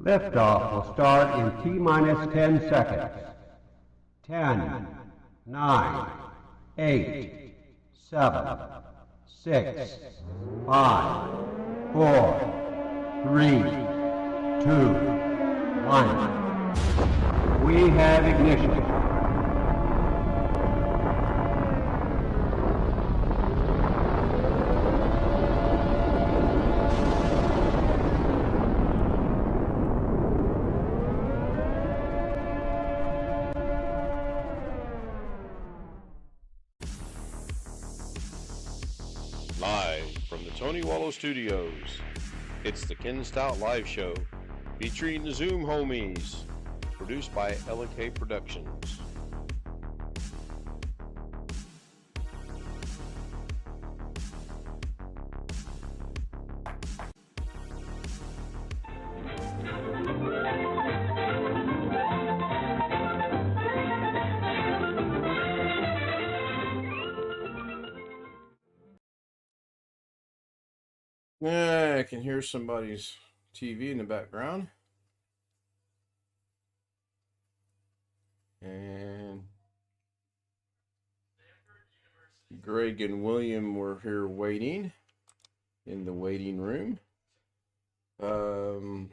Liftoff will start in T-minus 10 seconds. 10, 9, 8, 7, 6, 5, 4, 3, 2, 1. We have ignition. Live from the Tony Wallow Studios, it's the Ken Stout Live Show, featuring the Zoom Homies, produced by LK Productions. Yeah, I can hear somebody's TV in the background. And Greg and William were here waiting in the waiting room. I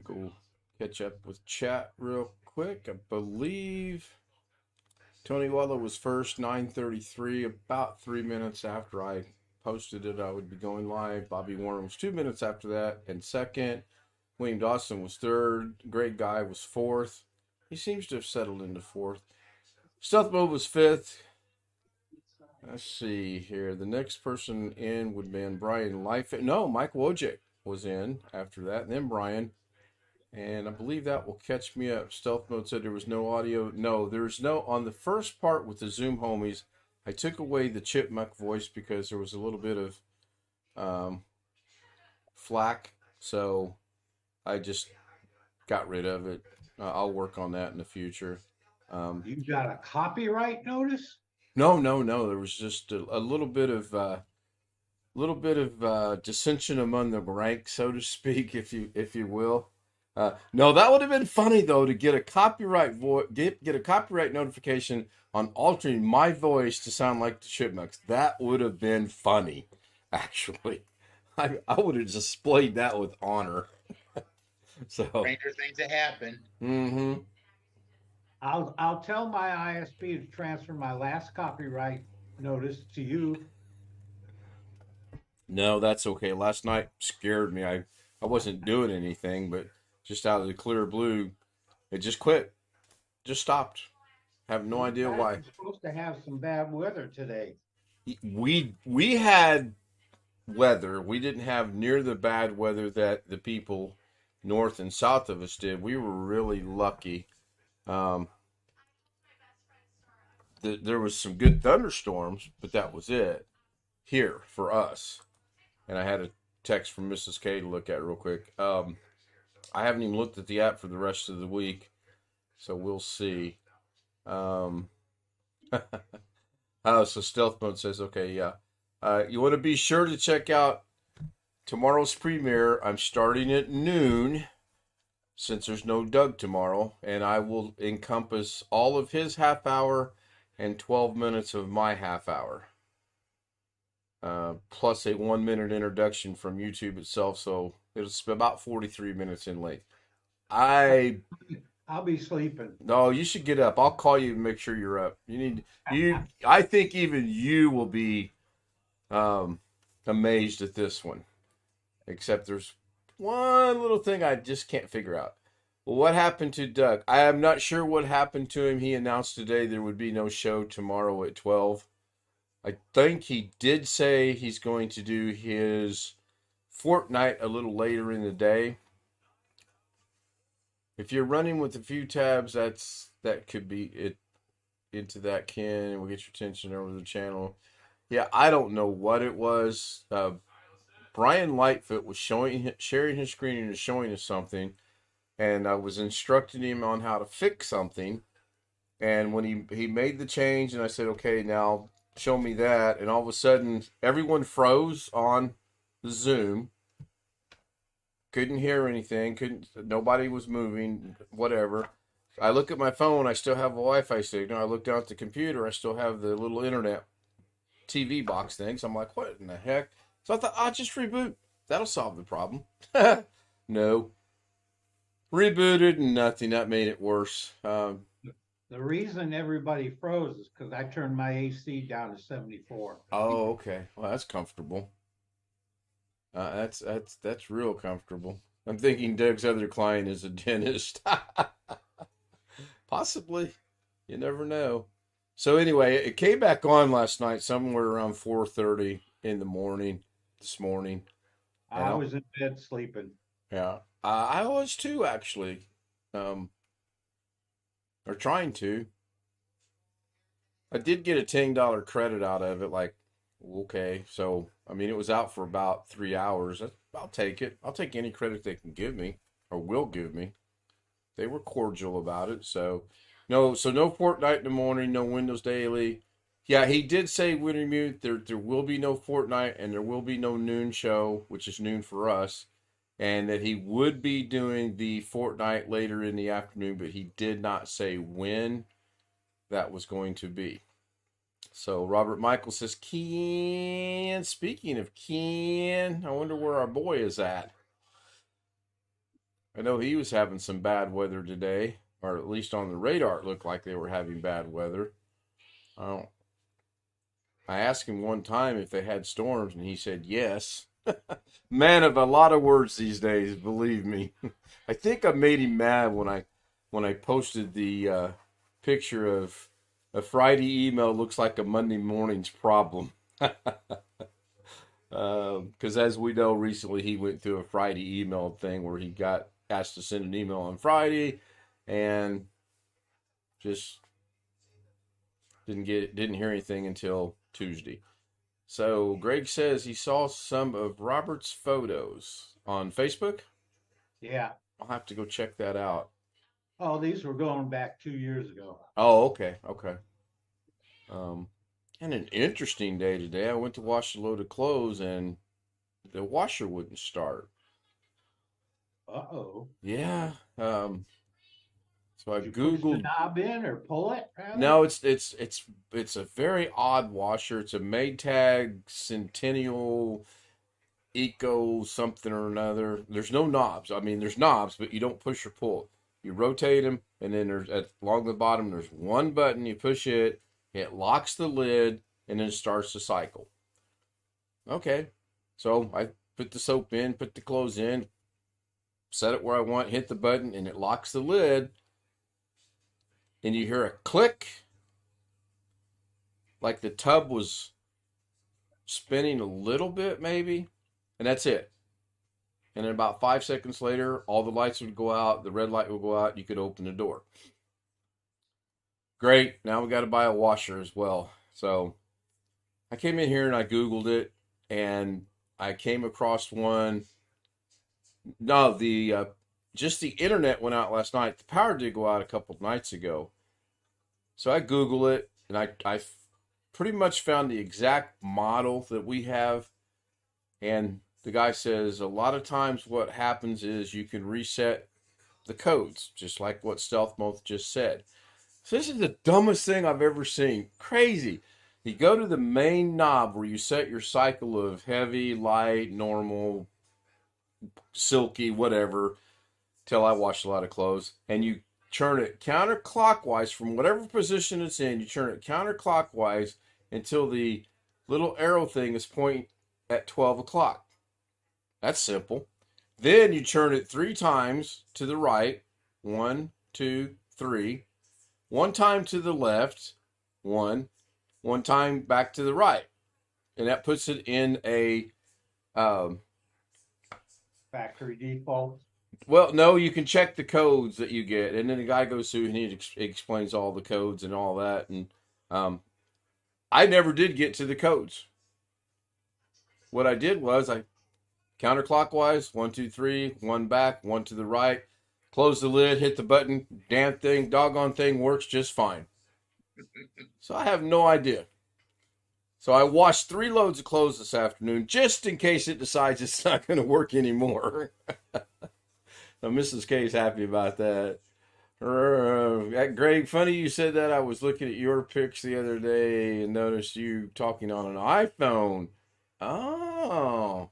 go catch up with chat real quick. I believe Tony Wallow was first, 9:33, about 3 minutes after I posted it. I would be going live. Bobby Warren was 2 minutes after that, and second. William Dawson was third. Great Guy was fourth. He seems to have settled into fourth. Stealth Mode was fifth. Let's see here. The next person in would have been Brian Life. No, Mike Wojcik was in after that, and then Brian. And I believe that will catch me up. Stealth Mode said there was no audio. No, there's no. On the first part with the Zoom homies, I took away the chipmunk voice because there was a little bit of flack. So I just got rid of it. I'll work on that in the future. You got a copyright notice? No. There was just a little bit of dissension among the ranks, so to speak, if you will. No, that would have been funny though to get a copyright get a copyright notification on altering my voice to sound like the Chipmunks. That would have been funny, actually. I would have displayed that with honor. So stranger things that happen. Mm-hmm. I'll tell my ISP to transfer my last copyright notice to you. No, that's okay. Last night scared me. I wasn't doing anything, but just out of the clear blue, it just quit. Just stopped. Have no idea why. We're supposed to have some bad weather today. We had weather. We didn't have near the bad weather that the people north and south of us did. We were really lucky. There was some good thunderstorms, but that was it here for us. And I had a text from Mrs. K to look at real quick. I haven't even looked at the app for the rest of the week, so we'll see. So Stealth Mode says, okay, yeah. You want to be sure to check out tomorrow's premiere. I'm starting at noon, since there's no Doug tomorrow, and I will encompass all of his half hour and 12 minutes of my half hour. Plus a 1 minute introduction from YouTube itself, so it's about 43 minutes in length. I'll be sleeping. No, you should get up. I'll call you and make sure you're up. I think even you will be amazed at this one. Except there's one little thing I just can't figure out. Well, what happened to Doug? I am not sure what happened to him. He announced today there would be no show tomorrow at 12. I think he did say he's going to do his Fortnite a little later in the day. If you're running with a few tabs, that could be it into that, Ken, and we'll get your attention over the channel. Yeah, I don't know what it was. Brian Lightfoot was sharing his screen and showing us something, and I was instructing him on how to fix something. And when he made the change, and I said, okay, now show me that, and all of a sudden everyone froze on the Zoom. Couldn't hear anything. Nobody was moving. Whatever. I look at my phone. I still have a Wi-Fi signal. I look down at the computer. I still have the little internet TV box thing. So I'm like, what in the heck? So I thought, I'll just reboot. That'll solve the problem. No. Rebooted and nothing. That made it worse. The reason everybody froze is because I turned my AC down to 74. Oh, okay. Well, that's comfortable. That's real comfortable. I'm thinking Doug's other client is a dentist. Possibly. You never know. So anyway, it came back on last night somewhere around 4:30 in the morning this morning. I was in bed sleeping. Yeah. I was too, actually. Or trying to. I did get a $10 credit out of it. Like, okay. So, I mean, it was out for about 3 hours. I'll take it. I'll take any credit they can give me or will give me. They were cordial about it. So no Fortnite in the morning, no Windows Daily. Yeah, he did say Winter Mute, there will be no Fortnite and there will be no noon show, which is noon for us. And that he would be doing the Fortnite later in the afternoon, but he did not say when that was going to be. So Robert Michael says, Ken, speaking of Ken, I wonder where our boy is at. I know he was having some bad weather today, or at least on the radar it looked like they were having bad weather. I asked him one time if they had storms, and he said yes. Man of a lot of words these days, believe me. I think I made him mad when I posted the picture of a Friday email looks like a Monday morning's problem. Because as we know, recently he went through a Friday email thing where he got asked to send an email on Friday and just didn't hear anything until Tuesday. So Greg says he saw some of Robert's photos on Facebook. Yeah. I'll have to go check that out. Oh, these were going back 2 years ago. Oh, okay. And an interesting day today. I went to wash a load of clothes and the washer wouldn't start. Uh-oh. Yeah. So I Did you push the Googled. knob in or pull it, rather? No, it's a very odd washer. It's a Maytag Centennial Eco something or another. There's no knobs. I mean, there's knobs, but you don't push or pull. You rotate them, and then along the bottom there's one button. You push it, it locks the lid, and then starts the cycle. Okay, so I put the soap in, put the clothes in, set it where I want, hit the button, and it locks the lid. And you hear a click, like the tub was spinning a little bit, maybe, and that's it. And then about 5 seconds later, all the lights would go out, the red light would go out, you could open the door. Great, now we got to buy a washer as well. So I came in here and I Googled it, and I came across one. No, just the internet went out last night. The power did go out a couple of nights ago. So I Googled it, and I pretty much found the exact model that we have. And the guy says a lot of times what happens is you can reset the codes, just like what Stealth Mode just said. So this is the dumbest thing I've ever seen. Crazy. You go to the main knob where you set your cycle of heavy, light, normal, silky, whatever, till I wash a lot of clothes, and you turn it counterclockwise from whatever position it's in. You turn it counterclockwise until the little arrow thing is pointing at 12 o'clock. That's simple. Then you turn it 3 times to the right. 1, 2, 3. 1 time to the left. 1 time back to the right. And that puts it in a factory default. Well, no, you can check the codes that you get, and then the guy goes through and he explains all the codes and all that. And I never did get to the codes. What I did was I counterclockwise, 1, 2, 3, 1 back, 1 to the right, close the lid, hit the button, doggone thing works just fine. So I have no idea. So I washed 3 loads of clothes this afternoon just in case it decides it's not going to work anymore. Now, Mrs. K is happy about that. Greg, funny you said that. I was looking at your pics the other day and noticed you talking on an iPhone. Oh.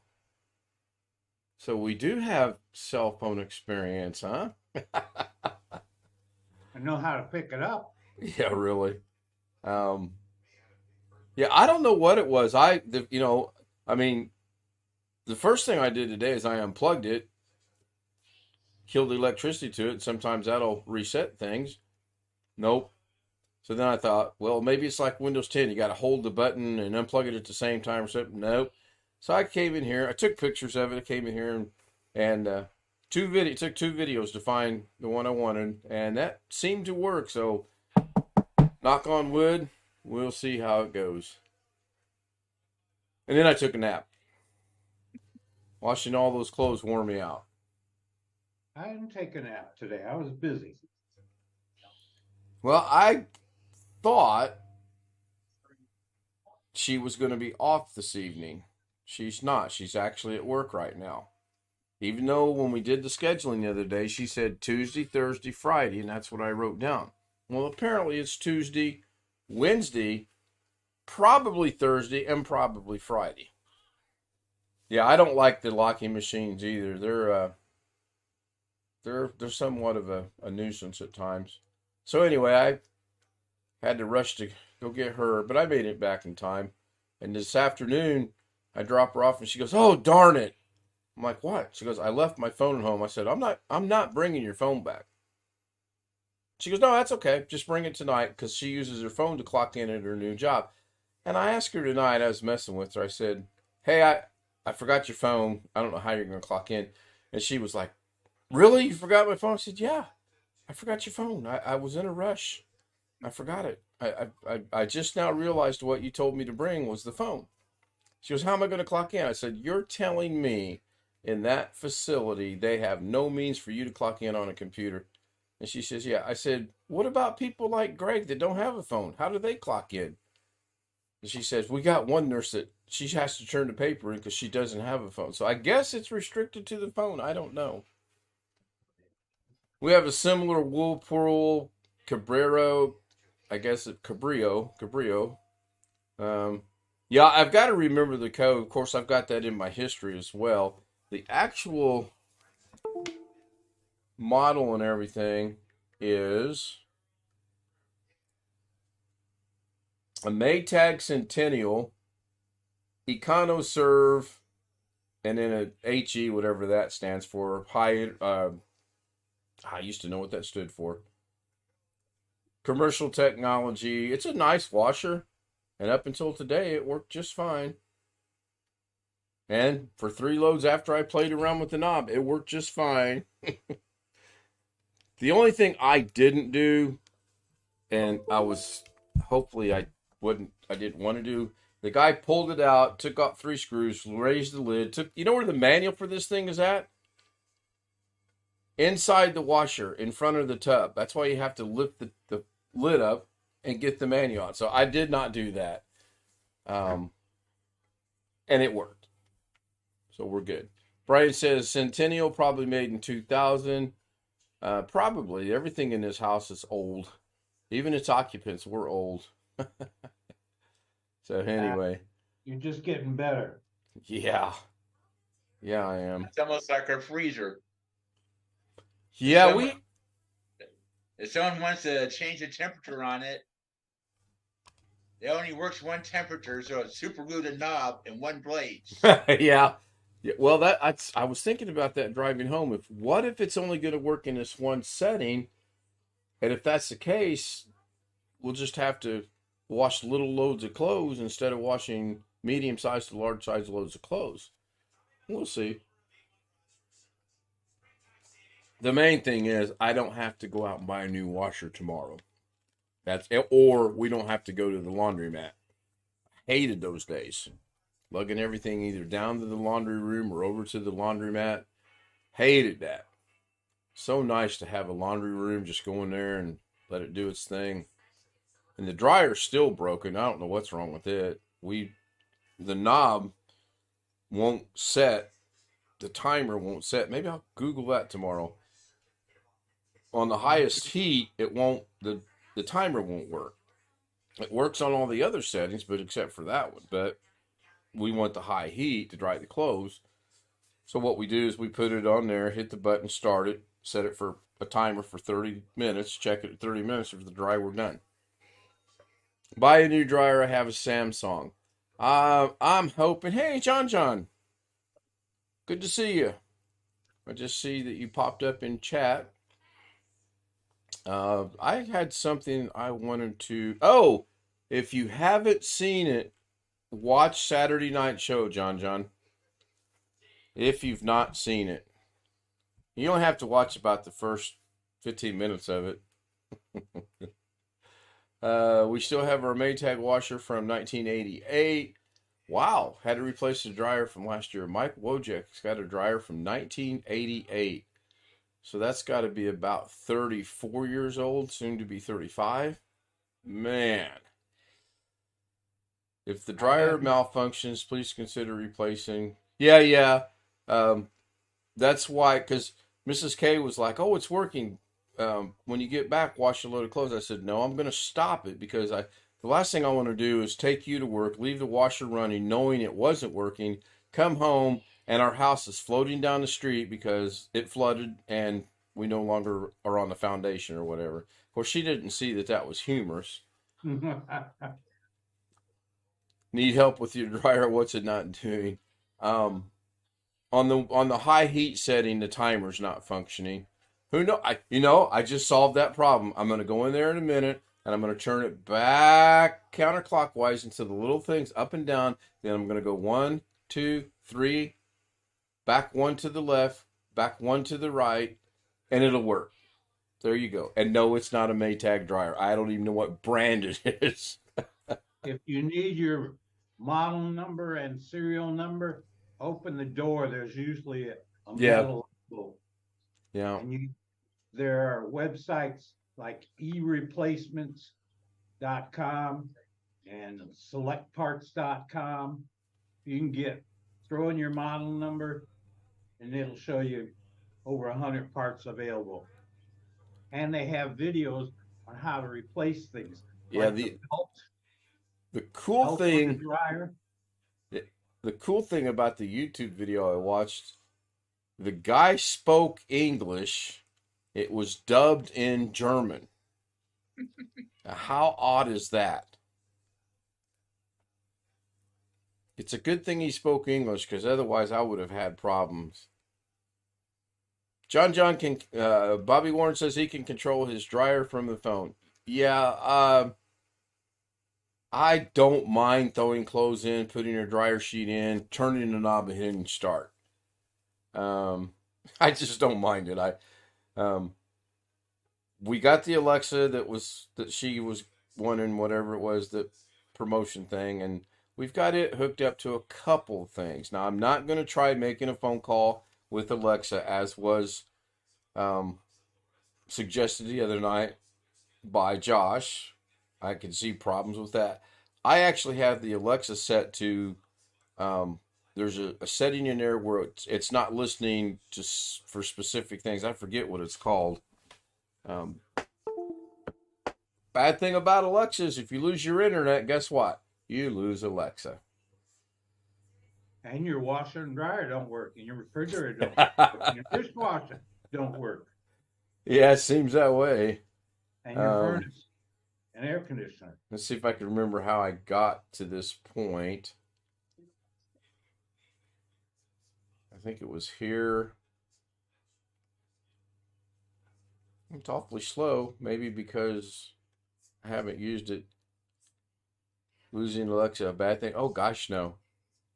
So we do have cell phone experience, huh? I know how to pick it up. Yeah, really. Yeah, I don't know what it was. I mean, the first thing I did today is I unplugged it, killed the electricity to it. Sometimes that'll reset things. Nope. So then I thought, well, maybe it's like Windows 10. You got to hold the button and unplug it at the same time or something. Nope. So I came in here. I took pictures of it. I came in here and took 2 videos to find the one I wanted, and that seemed to work. So knock on wood, we'll see how it goes. And then I took a nap. Washing all those clothes wore me out. I didn't take a nap today. I was busy. Well, I thought she was going to be off this evening. She's not. She's actually at work right now. Even though when we did the scheduling the other day, she said Tuesday, Thursday, Friday, and that's what I wrote down. Well, apparently it's Tuesday, Wednesday, probably Thursday, and probably Friday. Yeah, I don't like the locking machines either. They're somewhat of a nuisance at times. So anyway, I had to rush to go get her, but I made it back in time. And this afternoon, I drop her off, and she goes, "Oh, darn it!" I'm like, "What?" She goes, "I left my phone at home." I said, I'm not bringing your phone back." She goes, "No, that's okay. Just bring it tonight," because she uses her phone to clock in at her new job. And I asked her tonight, I was messing with her. I said, "Hey, I forgot your phone. I don't know how you're going to clock in." And she was like, "Really? You forgot my phone?" I said, "Yeah, I forgot your phone. I was in a rush. I forgot it. I just now realized what you told me to bring was the phone." She goes, "How am I going to clock in?" I said, "You're telling me in that facility they have no means for you to clock in on a computer?" And she says, "Yeah." I said, "What about people like Greg that don't have a phone? How do they clock in?" And she says, "We got one nurse that she has to turn the paper in because she doesn't have a phone." So I guess it's restricted to the phone. I don't know. We have a similar Whirlpool Cabrero, I guess it Cabrillo. Yeah, I've got to remember the code. Of course, I've got that in my history as well. The actual model and everything is a Maytag Centennial EconoServe, and then a HE, whatever that stands for. High. I used to know what that stood for. Commercial technology. It's a nice washer, and up until today, it worked just fine. And for 3 loads after I played around with the knob, it worked just fine. The only thing I didn't do, and hopefully I didn't want to do, the guy pulled it out, took out 3 screws, raised the lid, you know where the manual for this thing is at? Inside the washer, in front of the tub. That's why you have to lift the lid up and get the manual out. So I did not do that. And it worked. So we're good. Brian says Centennial probably made in 2000. Probably. Everything in this house is old. Even its occupants were old. So anyway. You're just getting better. Yeah. Yeah, I am. It's almost like our freezer. Yeah, If someone wants to change the temperature on it, it only works one temperature, so it's super glue the knob in one place. Yeah. Well, I was thinking about that driving home. What if it's only going to work in this one setting? And if that's the case, we'll just have to wash little loads of clothes instead of washing medium-sized to large-sized loads of clothes. We'll see. The main thing is I don't have to go out and buy a new washer tomorrow. Or we don't have to go to the laundromat. Hated those days. Lugging everything either down to the laundry room or over to the laundromat. Hated that. So nice to have a laundry room, just go in there and let it do its thing. And the dryer's still broken. I don't know what's wrong with it. the knob won't set, the timer won't set. Maybe I'll Google that tomorrow. On the highest heat, it won't, the timer won't work. It works on all the other settings, but except for that one. But we want the high heat to dry the clothes. So what we do is we put it on there, hit the button, start it, set it for a timer for 30 minutes, check it at 30 minutes. If the dryer, we're done. Buy a new dryer. I have a Samsung. I'm hoping, hey, John, good to see you. I just see that you popped up in chat. I had something I wanted to, if you haven't seen it, watch Saturday Night Show, John. If you've not seen it. You don't have to watch about the first 15 minutes of it. We still have our Maytag washer from 1988. Wow, had to replace the dryer from last year. Mike Wojak's got a dryer from 1988. So that's got to be about 34 years old, soon to be 35. Man. If the dryer malfunctions, please consider replacing. Yeah. That's why, because Mrs. K was like, oh, it's working. When you get back, wash a load of clothes. I said, no, I'm going to stop it because the last thing I want to do is take you to work, leave the washer running, knowing it wasn't working, come home, and our house is floating down the street because it flooded and we no longer are on the foundation or whatever. Of course, she didn't see that was humorous. Need help with your dryer? What's it not doing? On the high heat setting, the timer's not functioning. Who know? I just solved that problem. I'm going to go in there in a minute and I'm going to turn it back counterclockwise into the little things up and down. Then I'm going to go 1, 2, 3, back 1 to the left, back 1 to the right, and it'll work. There you go. And no, it's not a Maytag dryer. I don't even know what brand it is. If you need your model number and serial number, open the door. There's usually a metal label. Yeah. And there are websites like ereplacements.com and selectparts.com. You can throw in your model number and it'll show you over 100 parts available. And they have videos on how to replace things. Yeah, like the cool thing, dryer. the cool thing about the YouTube video I watched, the guy spoke English. It was dubbed in German. Now, how odd is that? It's a good thing he spoke English because otherwise I would have had problems. John can, Bobby Warren says he can control his dryer from the phone. Yeah, I don't mind throwing clothes in, putting your dryer sheet in, turning the knob and hitting start. I just don't mind it. We got the Alexa that she was wanting, whatever it was, the promotion thing, and we've got it hooked up to a couple things. Now, I'm not going to try making a phone call with Alexa, as was suggested the other night by Josh. I can see problems with that. I actually have the Alexa set to, there's a setting in there where it's not listening for specific things. I forget what it's called. Bad thing about Alexa is if you lose your internet, guess what? You lose Alexa. And your washer and dryer don't work, and your refrigerator don't work, and your dishwasher don't work. Yeah, it seems that way. And your furnace and air conditioner. Let's see if I can remember how I got to this point. I think it was here. It's awfully slow, maybe because I haven't used it. Losing Alexa, a bad thing? Oh gosh, no.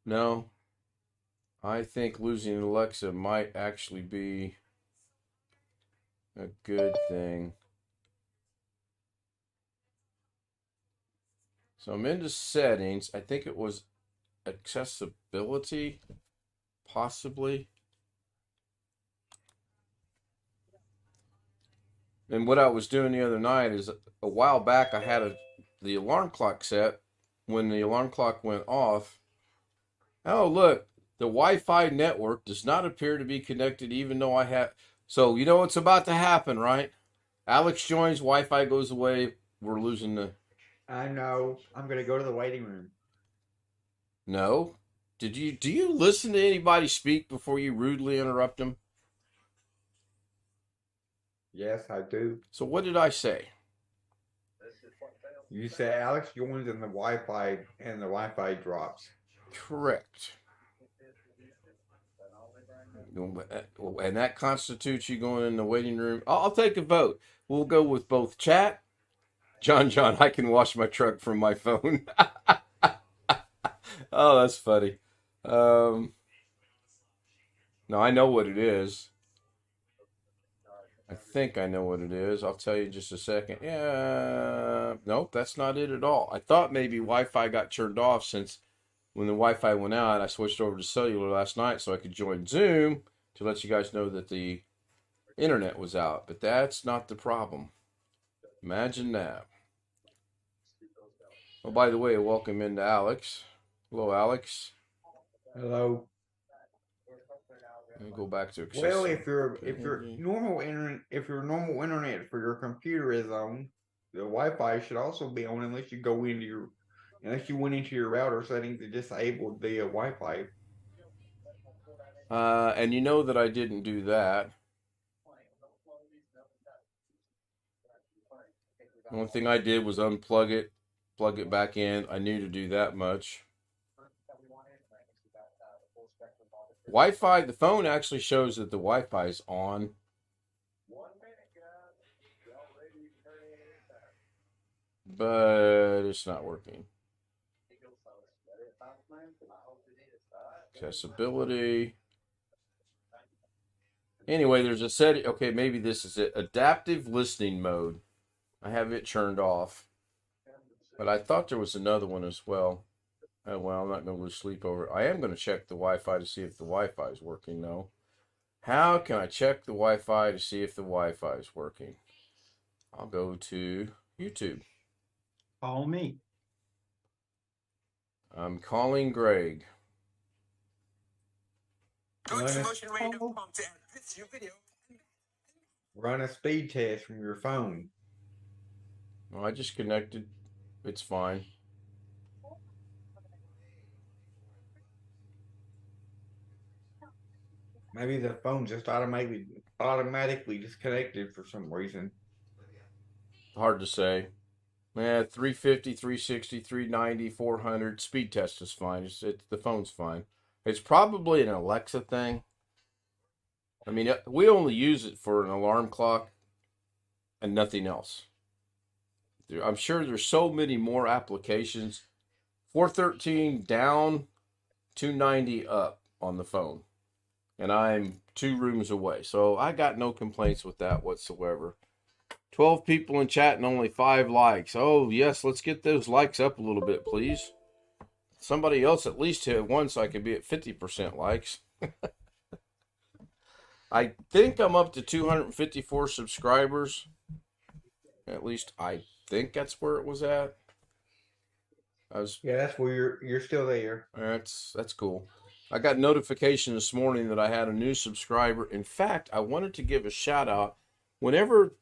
No. I think losing Alexa might actually be a good thing. So I'm into settings. I think it was accessibility, possibly. And what I was doing the other night is a while back I had the alarm clock set when the alarm clock went off, oh, look, the Wi-Fi network does not appear to be connected even though I have... So, you know what's about to happen, right? Alex joins, Wi-Fi goes away, we're losing the... I know. I'm gonna go to the waiting room. No? Do you listen to anybody speak before you rudely interrupt them? Yes, I do. So what did I say? You say Alex joins and the Wi-Fi drops. Correct. And that constitutes you going in the waiting room. I'll take a vote. We'll go with both chat. John, I can wash my truck from my phone. Oh, that's funny. No, I know what it is. I think I know what it is. I'll tell you in just a second. Yeah, nope, that's not it at all. I thought maybe Wi-Fi got turned off since when the Wi-Fi went out, I switched over to cellular last night so I could join Zoom to let you guys know that the internet was out. But that's not the problem. Imagine that. Oh, by the way, welcome into Alex. Hello, Alex. Hello. Let me go back to Well, accessibility. if your normal internet for your computer is on, the Wi-Fi should also be on unless you went into your router settings and disabled the Wi-Fi. And you know that I didn't do that. The only thing I did was unplug it, plug it back in. I knew to do that much. Wi-Fi, the phone actually shows that the Wi-Fi is on. But it's not working. Accessibility. Anyway, there's a setting. Okay, maybe this is it. Adaptive listening mode. I have it turned off. But I thought there was another one as well. Oh, well, I'm not going to lose sleep over it. I am going to check the Wi-Fi to see if the Wi-Fi is working, though. How can I check the Wi-Fi to see if the Wi-Fi is working? I'll go to YouTube. Call me. I'm calling Greg. Run a speed test from your phone. Well, I just connected. It's fine. Maybe the phone just automatically disconnected for some reason. Hard to say. Yeah, 350, 360, 390, 400. Speed test is fine. The phone's fine. It's probably an Alexa thing. I mean, we only use it for an alarm clock and nothing else. I'm sure there's so many more applications. 413 down, 290 up on the phone. And I'm 2 rooms away. So I got no complaints with that whatsoever. 12 people in chat and only 5 likes. Oh, yes, let's get those likes up a little bit, please. Somebody else at least hit one so I can be at 50% likes. I think I'm up to 254 subscribers. At least I think that's where it was at. Yeah, that's where you're still there. That's cool. I got notification this morning that I had a new subscriber. In fact, I wanted to give a shout out. Whenever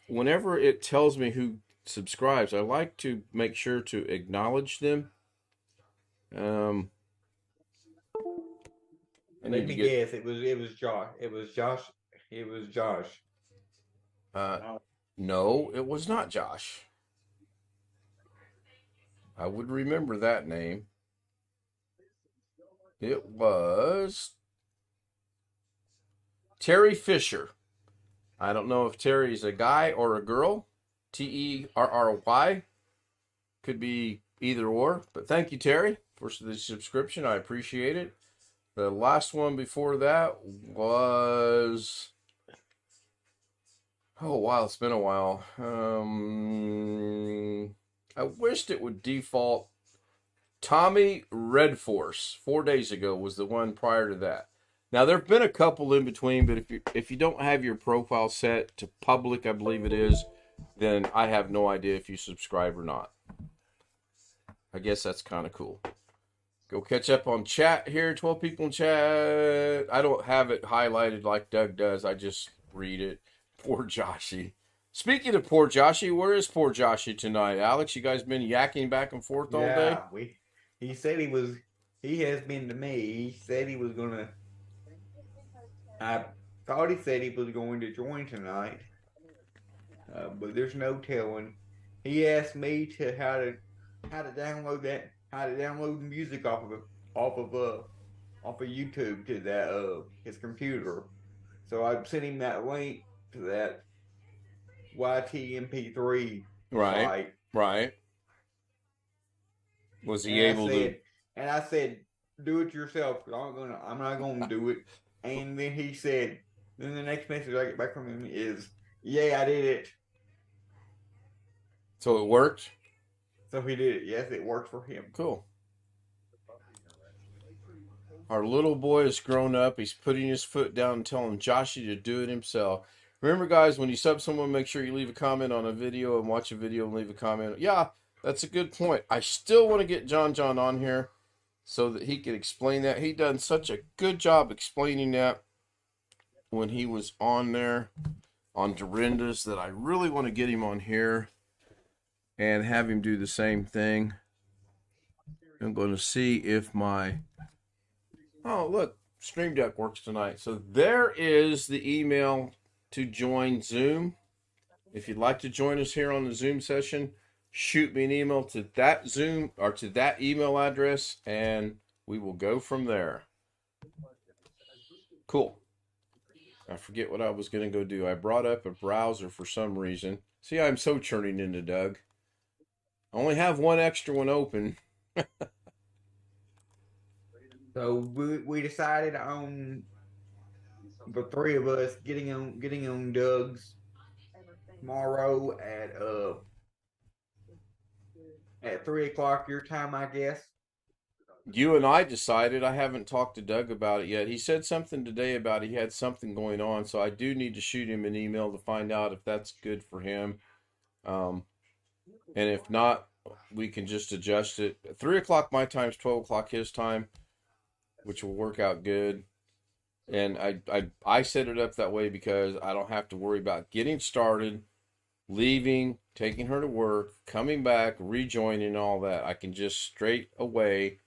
it tells me who subscribes, I like to make sure to acknowledge them. Let me guess. It was Josh. It was Josh. No, it was not Josh. I would remember that name. It was Terry Fisher. I don't know if Terry's a guy or a girl. Terry. Could be either or. But thank you, Terry, for the subscription. I appreciate it. The last one before that was... Oh, wow, it's been a while. I wished it would default. Tommy Redforce, 4 days ago, was the one prior to that. Now, there have been a couple in between, but if you don't have your profile set to public, I believe it is, then I have no idea if you subscribe or not. I guess that's kind of cool. Go catch up on chat here. 12 people in chat. I don't have it highlighted like Doug does. I just read it. Poor Joshy. Speaking of poor Joshy, where is poor Joshy tonight? Alex, you guys been yakking back and forth all day? Yeah, he said he has been to me. He said he was gonna. I thought he said he was going to join tonight, but there's no telling. He asked me to how to download the music off of YouTube to that his computer. So I sent him that link to that YTMP3 Right. site. Right. Was he able to? And I said, do it yourself. 'Cause I'm not gonna do it. And then he said, then the next message I get back from him is, yeah, I did it. So it worked? So he did it. Yes, it worked for him. Cool. Our little boy has grown up. He's putting his foot down and telling Joshy to do it himself. Remember, guys, when you sub someone, make sure you leave a comment on a video and watch a video and leave a comment. Yeah, that's a good point. I still want to get John on here so that he can explain that. He done such a good job explaining that when he was on there on Dorinda's that I really want to get him on here and have him do the same thing. I'm going to see if my... Oh, look, Stream Deck works tonight. So there is the email to join Zoom. If you'd like to join us here on the Zoom session, shoot me an email to that Zoom or to that email address, and we will go from there. Cool. I forget what I was going to go do. I brought up a browser for some reason. See, I'm so turning into Doug. I only have one extra one open. So we decided on the three of us getting on Doug's tomorrow at 3:00 your time, I guess. You and I decided. I haven't talked to Doug about it yet. He said something today about he had something going on, so I do need to shoot him an email to find out if that's good for him. And if not, we can just adjust it. 3:00 my time is 12:00 his time, which will work out good. And I set it up that way because I don't have to worry about getting started, leaving, taking her to work, coming back, rejoining, all that. I can just straight away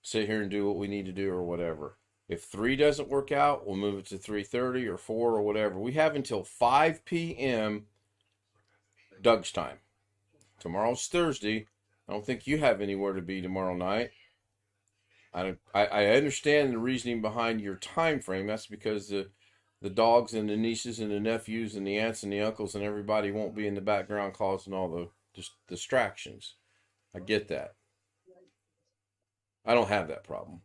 sit here and do what we need to do or whatever. If 3 doesn't work out, we'll move it to 3:30 or 4 or whatever. We have until 5 p.m. Doug's time. Tomorrow's Thursday. I don't think you have anywhere to be tomorrow night. I understand the reasoning behind your time frame. That's because the dogs and the nieces and the nephews and the aunts and the uncles and everybody won't be in the background causing all the distractions. I get that. I don't have that problem.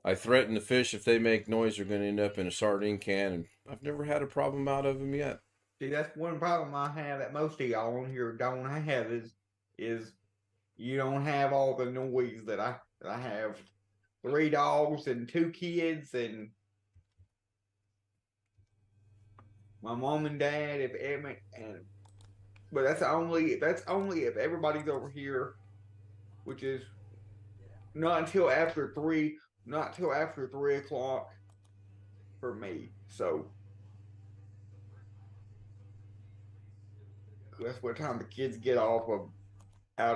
I threaten the fish if they make noise, they're going to end up in a sardine can, and I've never had a problem out of them yet. See, that's one problem I have that most of y'all on here don't have is you don't have all the noise that I have. 3 dogs and 2 kids and my mom and dad. But that's only if everybody's over here, which is not until after 3:00 for me. So that's what time the kids get out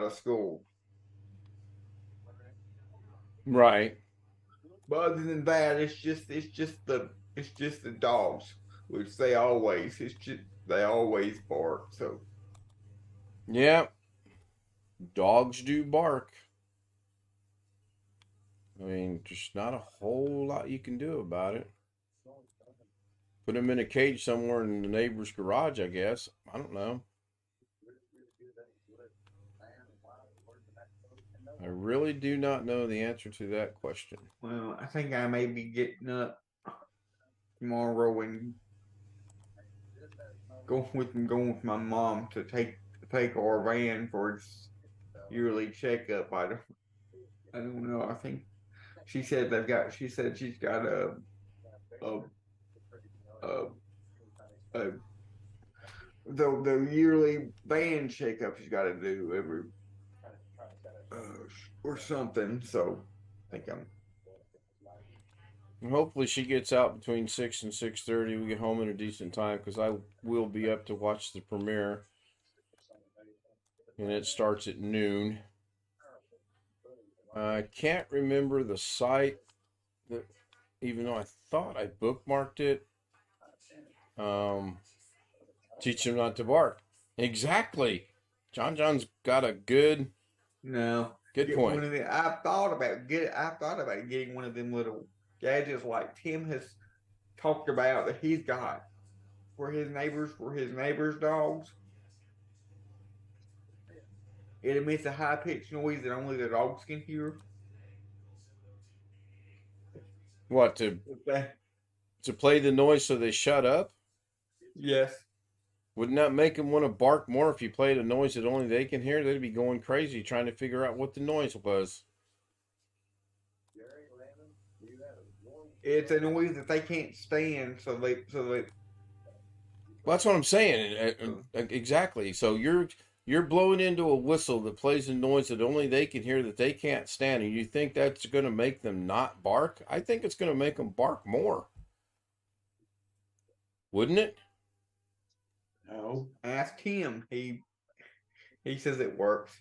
of school. Right. But other than that, it's just the dogs, which they always bark. So yeah, dogs do bark. I mean, there's not a whole lot you can do about it. Put them in a cage somewhere in the neighbor's garage, I guess. I don't know. I really do not know the answer to that question. Well, I think I may be getting up tomorrow and going with my mom to take our van for its yearly checkup. I don't know. I think she said she's got the yearly van checkup she's got to do or something. So I think I'm. And hopefully she gets out between 6 and 6:30. We get home in a decent time because I will be up to watch the premiere, and it starts at noon. I can't remember the site that, even though I thought I bookmarked it. Teach them not to bark. Exactly. John's got a good No, good get point. one of the. I thought about getting one of them little gadgets like Tim has talked about that he's got for his neighbors' dogs. It emits a high pitched noise that only the dogs can hear. What to play the noise so they shut up? Yes. Wouldn't that make them want to bark more if you played a noise that only they can hear? They'd be going crazy trying to figure out what the noise was. It's a noise that they can't stand, Well, that's what I'm saying. Exactly. So you're blowing into a whistle that plays a noise that only they can hear that they can't stand, and you think that's going to make them not bark? I think it's going to make them bark more. Wouldn't it? No. ask him. He says it works.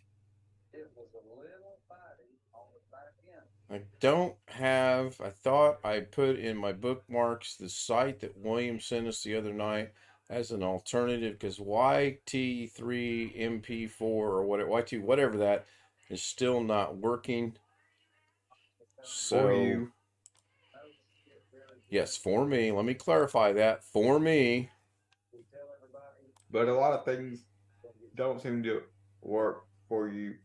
I don't have. I thought I put in my bookmarks the site that William sent us the other night as an alternative because YT3MP4 or whatever YT whatever that is still not working. So For you. yes, for me. Let me clarify that. For me. But a lot of things don't seem to work for you.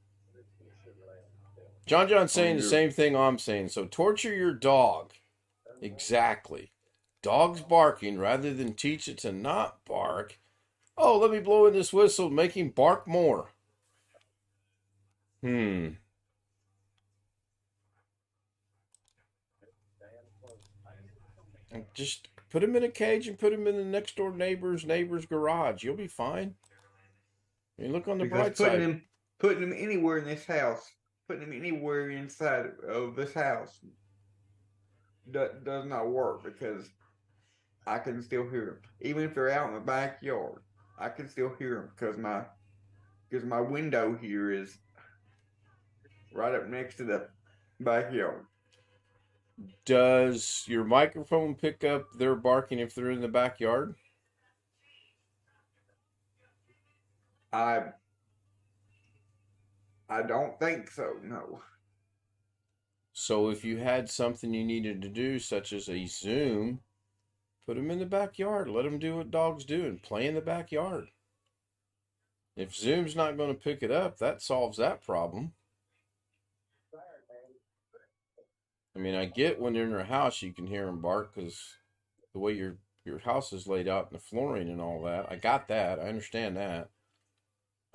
John's saying the same thing I'm saying. So torture your dog. Exactly. Dog's barking rather than teach it to not bark. Oh, let me blow in this whistle, make him bark more. Just put him in a cage and put him in the next door neighbor's garage. You'll be fine. You look on the bright side. Putting him anywhere in this house, putting him anywhere inside of this house does not work because I can still hear them. Even if they're out in the backyard, I can still hear them because my window here is right up next to the backyard. Does your microphone pick up their barking if they're in the backyard? I don't think so, no. So if you had something you needed to do, such as a Zoom, put them in the backyard. Let them do what dogs do and play in the backyard. If Zoom's not going to pick it up, that solves that problem. I mean, I get when they're in your house, you can hear them bark because the way your house is laid out and the flooring and all that. I got that. I understand that.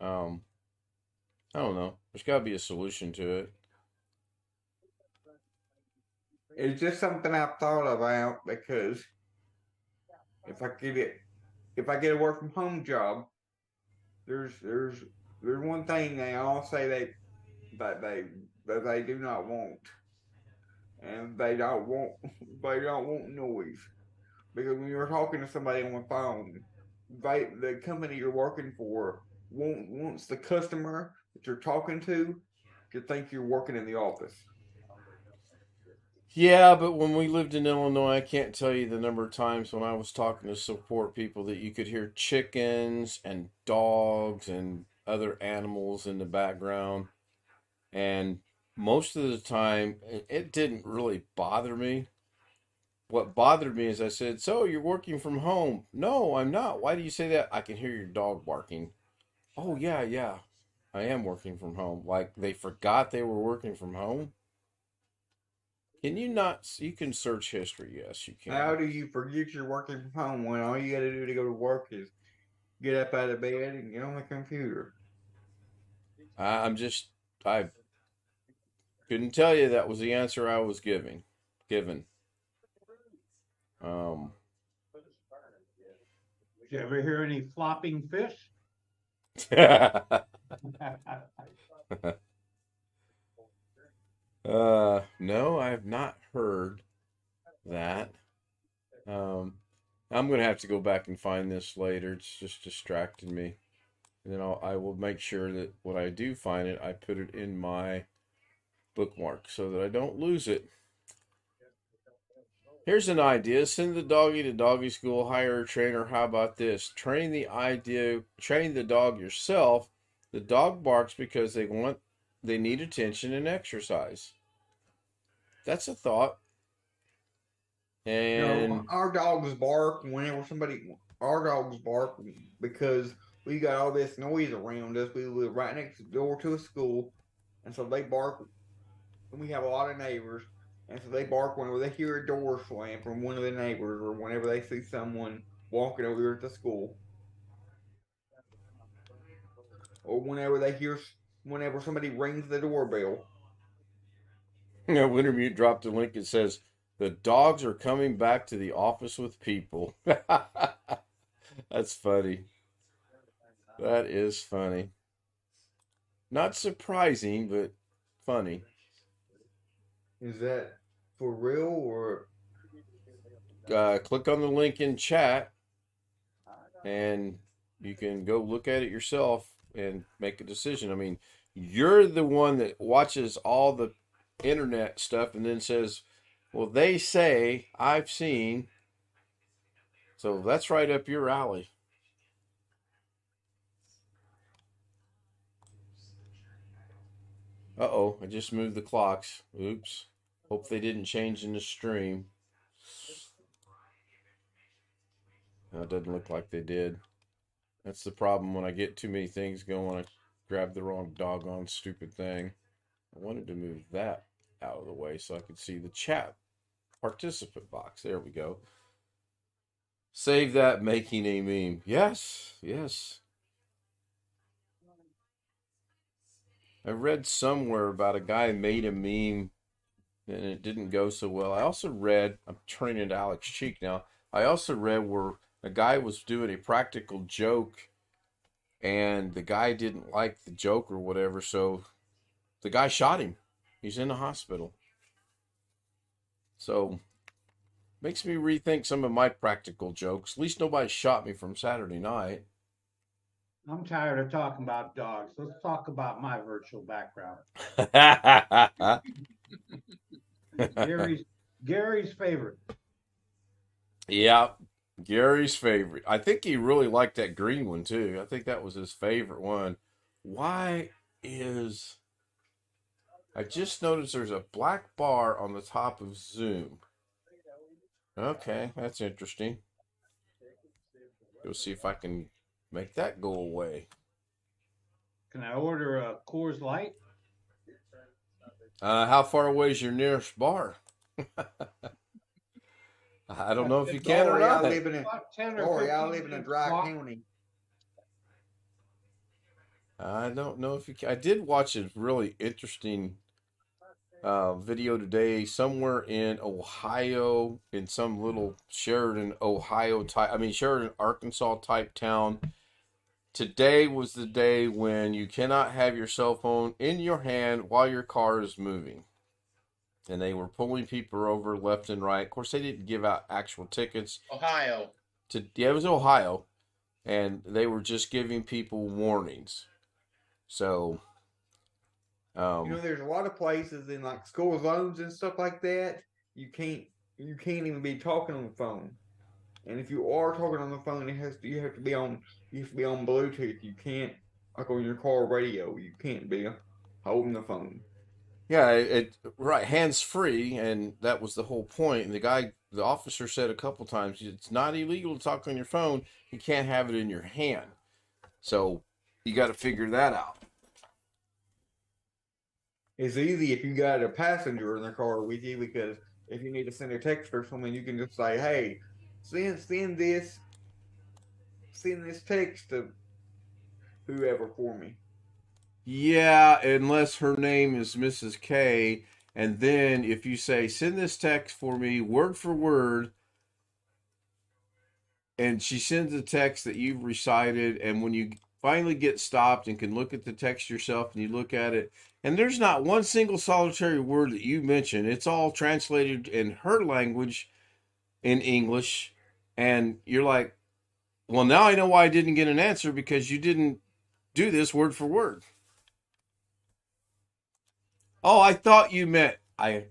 I don't know. There's got to be a solution to it. It's just something I've thought about because if I get a work from home job, there's one thing they all say that they do not want, and they don't want noise because when you're talking to somebody on the phone, the company you're working for wants the customer that you're talking to think you're working in the office. Yeah, but when we lived in Illinois, I can't tell you the number of times when I was talking to support people that you could hear chickens and dogs and other animals in the background. And most of the time, it didn't really bother me. What bothered me is I said, "So you're working from home?" "No, I'm not." "Why do you say that?" "I can hear your dog barking." "Oh, yeah. I am working from home." Like they forgot they were working from home. Can you not? You can search history. Yes, you can. How do you forget you're working from home when all you got to do to go to work is get up out of bed and get on the computer? I couldn't tell you that was the answer I was given. Did you ever hear any flopping fish? No, I have not heard that. I'm gonna have to go back and find this later. It's just distracted me. And then I will make sure that when I do find it, I put it in my bookmark so that I don't lose it. Here's an idea. Send the doggy to doggy school, hire a trainer. How about this? Train the dog yourself. The dog barks because they need attention and exercise. That's a thought. And our dogs bark whenever our dogs bark because we got all this noise around us. We live right next door to a school, and so they bark. And we have a lot of neighbors, and so they bark whenever they hear a door slam from one of the neighbors, or whenever they see someone walking over here at the school, or whenever somebody rings the doorbell. Wintermute dropped a link. It says the dogs are coming back to the office with people. That's funny. That is funny. Not surprising, but funny. Is that for real or? Click on the link in chat, and you can go look at it yourself and make a decision. I mean, you're the one that watches all the internet stuff and then says, well, they say, I've seen. So that's right up your alley. Uh-oh, I just moved the clocks. Oops. Hope they didn't change in the stream. No, it doesn't look like they did. That's the problem when I get too many things going. I grab the wrong doggone stupid thing. I wanted to move that out of the way so I could see the chat participant box. There we go. Save that, making a meme. Yes, yes. I read somewhere about a guy who made a meme and it didn't go so well. I also read, I'm turning into Alex Cheek now. I also read where a guy was doing a practical joke and the guy didn't like the joke or whatever, so the guy shot him. He's in the hospital. So, makes me rethink some of my practical jokes. At least nobody shot me from Saturday night. I'm tired of talking about dogs. Let's talk about my virtual background. Gary's favorite. Yeah, Gary's favorite. I think he really liked that green one too. I think that was his favorite one. Why is... I just noticed there's a black bar on the top of Zoom. Okay, that's interesting. Go see if I can make that go away. Can I order a Coors Light? How far away is your nearest bar? I don't know if you can or not. I live in a dry county. I don't know if you can. I did watch a really interesting video today somewhere in Ohio, in some little Sheridan, Arkansas type town. Today was the day when you cannot have your cell phone in your hand while your car is moving. And they were pulling people over left and right. Of course, they didn't give out actual tickets. Ohio. Yeah, it was Ohio. And they were just giving people warnings. So, there's a lot of places in like school zones and stuff like that. You can't even be talking on the phone. And if you are talking on the phone, you have to be on Bluetooth. You can't, like on your car radio, you can't be holding the phone. Yeah, right, hands free, and that was the whole point. And the officer said a couple times, it's not illegal to talk on your phone. You can't have it in your hand. So you got to figure that out. It's easy if you got a passenger in the car with you, because if you need to send a text or something, you can just say, "Hey, send this text to whoever for me." Yeah, unless her name is Mrs. K, and then if you say, send this text for me word for word, and she sends a text that you've recited, and when you finally get stopped and can look at the text yourself, and you look at it, and there's not one single solitary word that you mention. It's all translated in her language in English, and you're like, well, now I know why I didn't get an answer, because you didn't do this word for word. Oh, I thought you meant I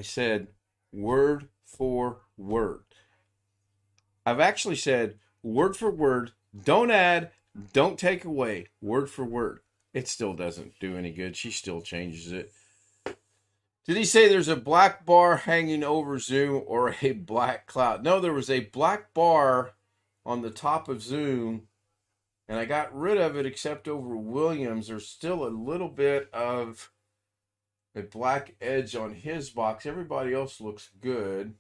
said word for word. I've actually said word for word, don't add, don't take away, word for word. It still doesn't do any good. She still changes it. Did he say there's a black bar hanging over Zoom or a black cloud? No, there was a black bar on the top of Zoom, and I got rid of it except over Williams. There's still a little bit of a black edge on his box. Everybody else looks good.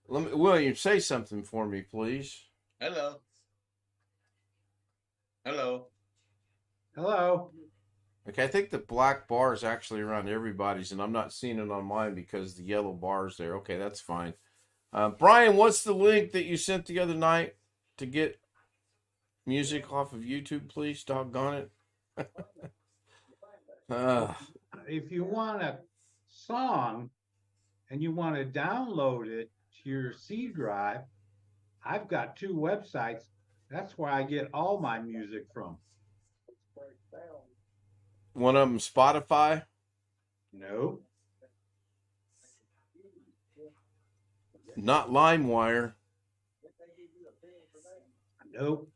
William, say something for me, please. Hello. Hello. Hello. Okay, I think the black bar is actually around everybody's, and I'm not seeing it on mine because the yellow bar is there. Okay, that's fine. Brian, what's the link that you sent the other night to get music off of YouTube, please? Doggone it. If you want a song and you want to download it to your C drive, I've got 2 websites. That's where I get all my music from. One of them Spotify. No. Not LimeWire. Nope.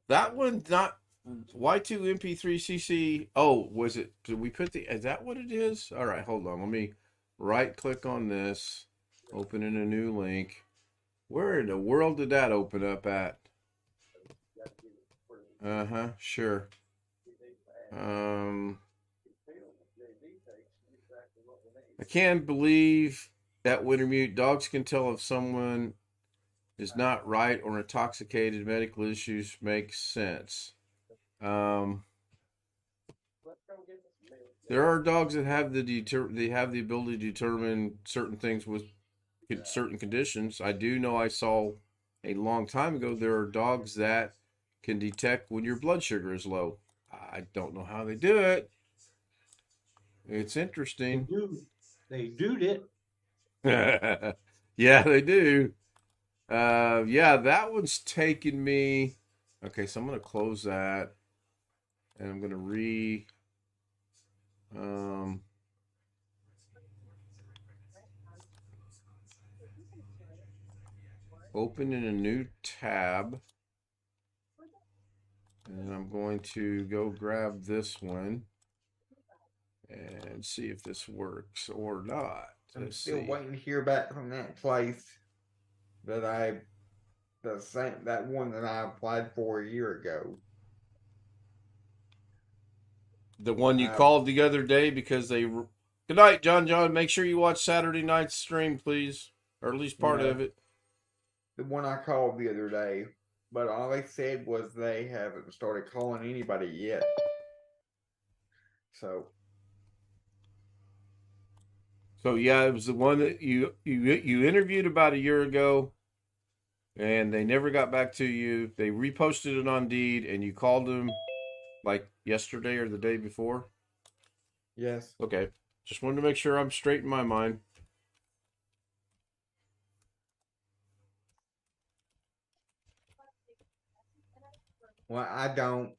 That one's not Y2 MP3CC. Oh, was it? Did we put the? Is that what it is? All right, hold on. Let me right click on this. Open in a new link. Where in the world did that open up at? Sure. I can't believe that Wintermute. Dogs can tell if someone is not right or intoxicated. Medical issues make sense. There are dogs that have they have the ability to determine certain things with certain conditions. I do know I saw a long time ago there are dogs that can detect when your blood sugar is low. I don't know how they do it. It's interesting. They do it. Yeah, they do. Yeah, that one's taking me. Okay, so I'm gonna close that, and I'm gonna open in a new tab, and I'm going to go grab this one and see if this works or not. I'm Let's still see. waiting to hear back from that place that that one that I applied for a year ago. The one you called the other day because they. Good night, John. John, make sure you watch Saturday night's stream, please, or at least part of it. The one I called the other day, but all they said was they haven't started calling anybody yet. So yeah, it was the one that you interviewed about a year ago, and they never got back to you. They reposted it on Deed, and you called them like yesterday or the day before. yes. Okay, just wanted to make sure I'm straight in my mind. Well, I don't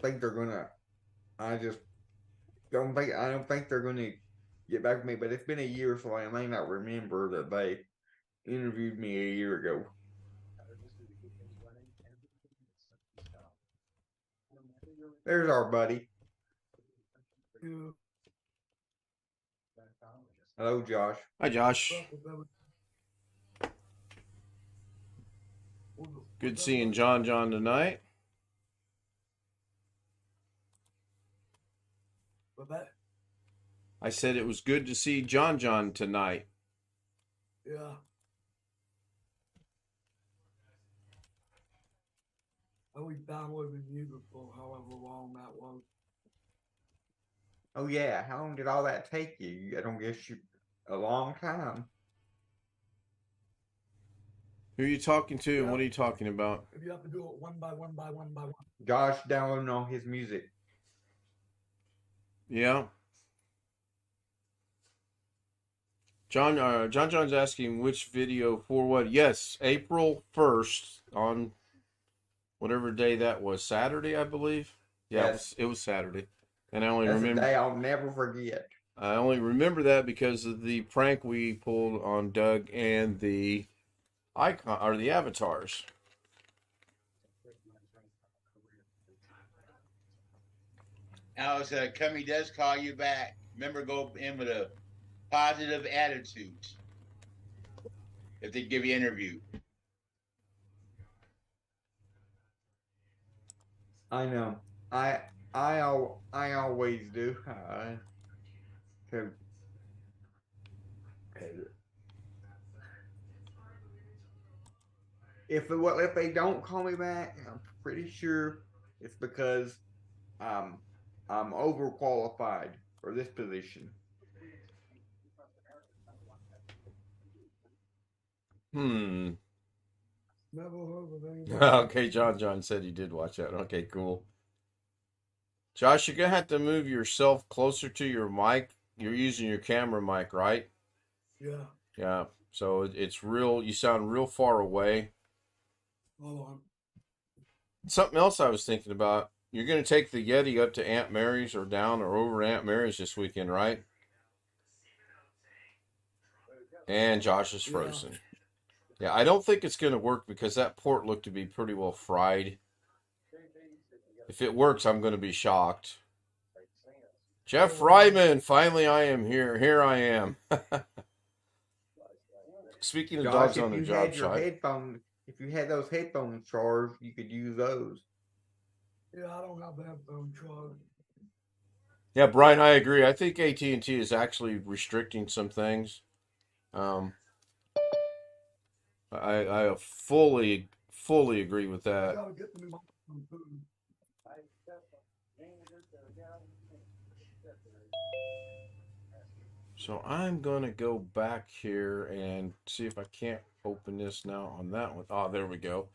think they're gonna. I don't think they're gonna get back with me. But it's been a year, so I may not remember that they interviewed me a year ago. There's our buddy. Hello, Josh. Hi, Josh. Good seeing John tonight. I said it was good to see John tonight. Yeah. I was downloading music for however long that was. Oh yeah, how long did all that take you? I don't guess you a long time. Who are you talking to, and what are you talking about? If you have to do it one by one by one by one. Josh downloading all his music. Yeah. John's asking which video for what? Yes, April 1st on whatever day that was. Saturday, I believe. Yeah, Yes. it was Saturday. And I only That's a remember day I'll never forget. I only remember that because of the prank we pulled on Doug and the icon or the avatars. Alex, Cummy does call you back. Remember, go in with a positive attitude if they give you an interview. I know. I always do. 'Cause if they don't call me back, I'm pretty sure it's because I'm overqualified for this position. Hmm. Never heard of anything. Okay, John said he did watch that. Okay, cool. Josh, you're gonna have to move yourself closer to your mic. You're using your camera mic, right? Yeah. Yeah. So it's real. You sound real far away. Hold on. Something else I was thinking about. You're gonna take the Yeti up to Aunt Mary's or down or over to Aunt Mary's this weekend, right? And Josh is frozen. Yeah, I don't think it's gonna work because that port looked to be pretty well fried. If it works, I'm gonna be shocked. Jeff Ryman, finally I am here. Here I am. Speaking of dogs on the job site. If you had those headphones charged, you could use those. Yeah, I don't have the headphone charged. Yeah, Brian, I agree. I think AT&T is actually restricting some things. I fully agree with I that. gotta get the new microphone too. So I'm gonna go back here and see if I can't open this now on that one. Oh, there we go.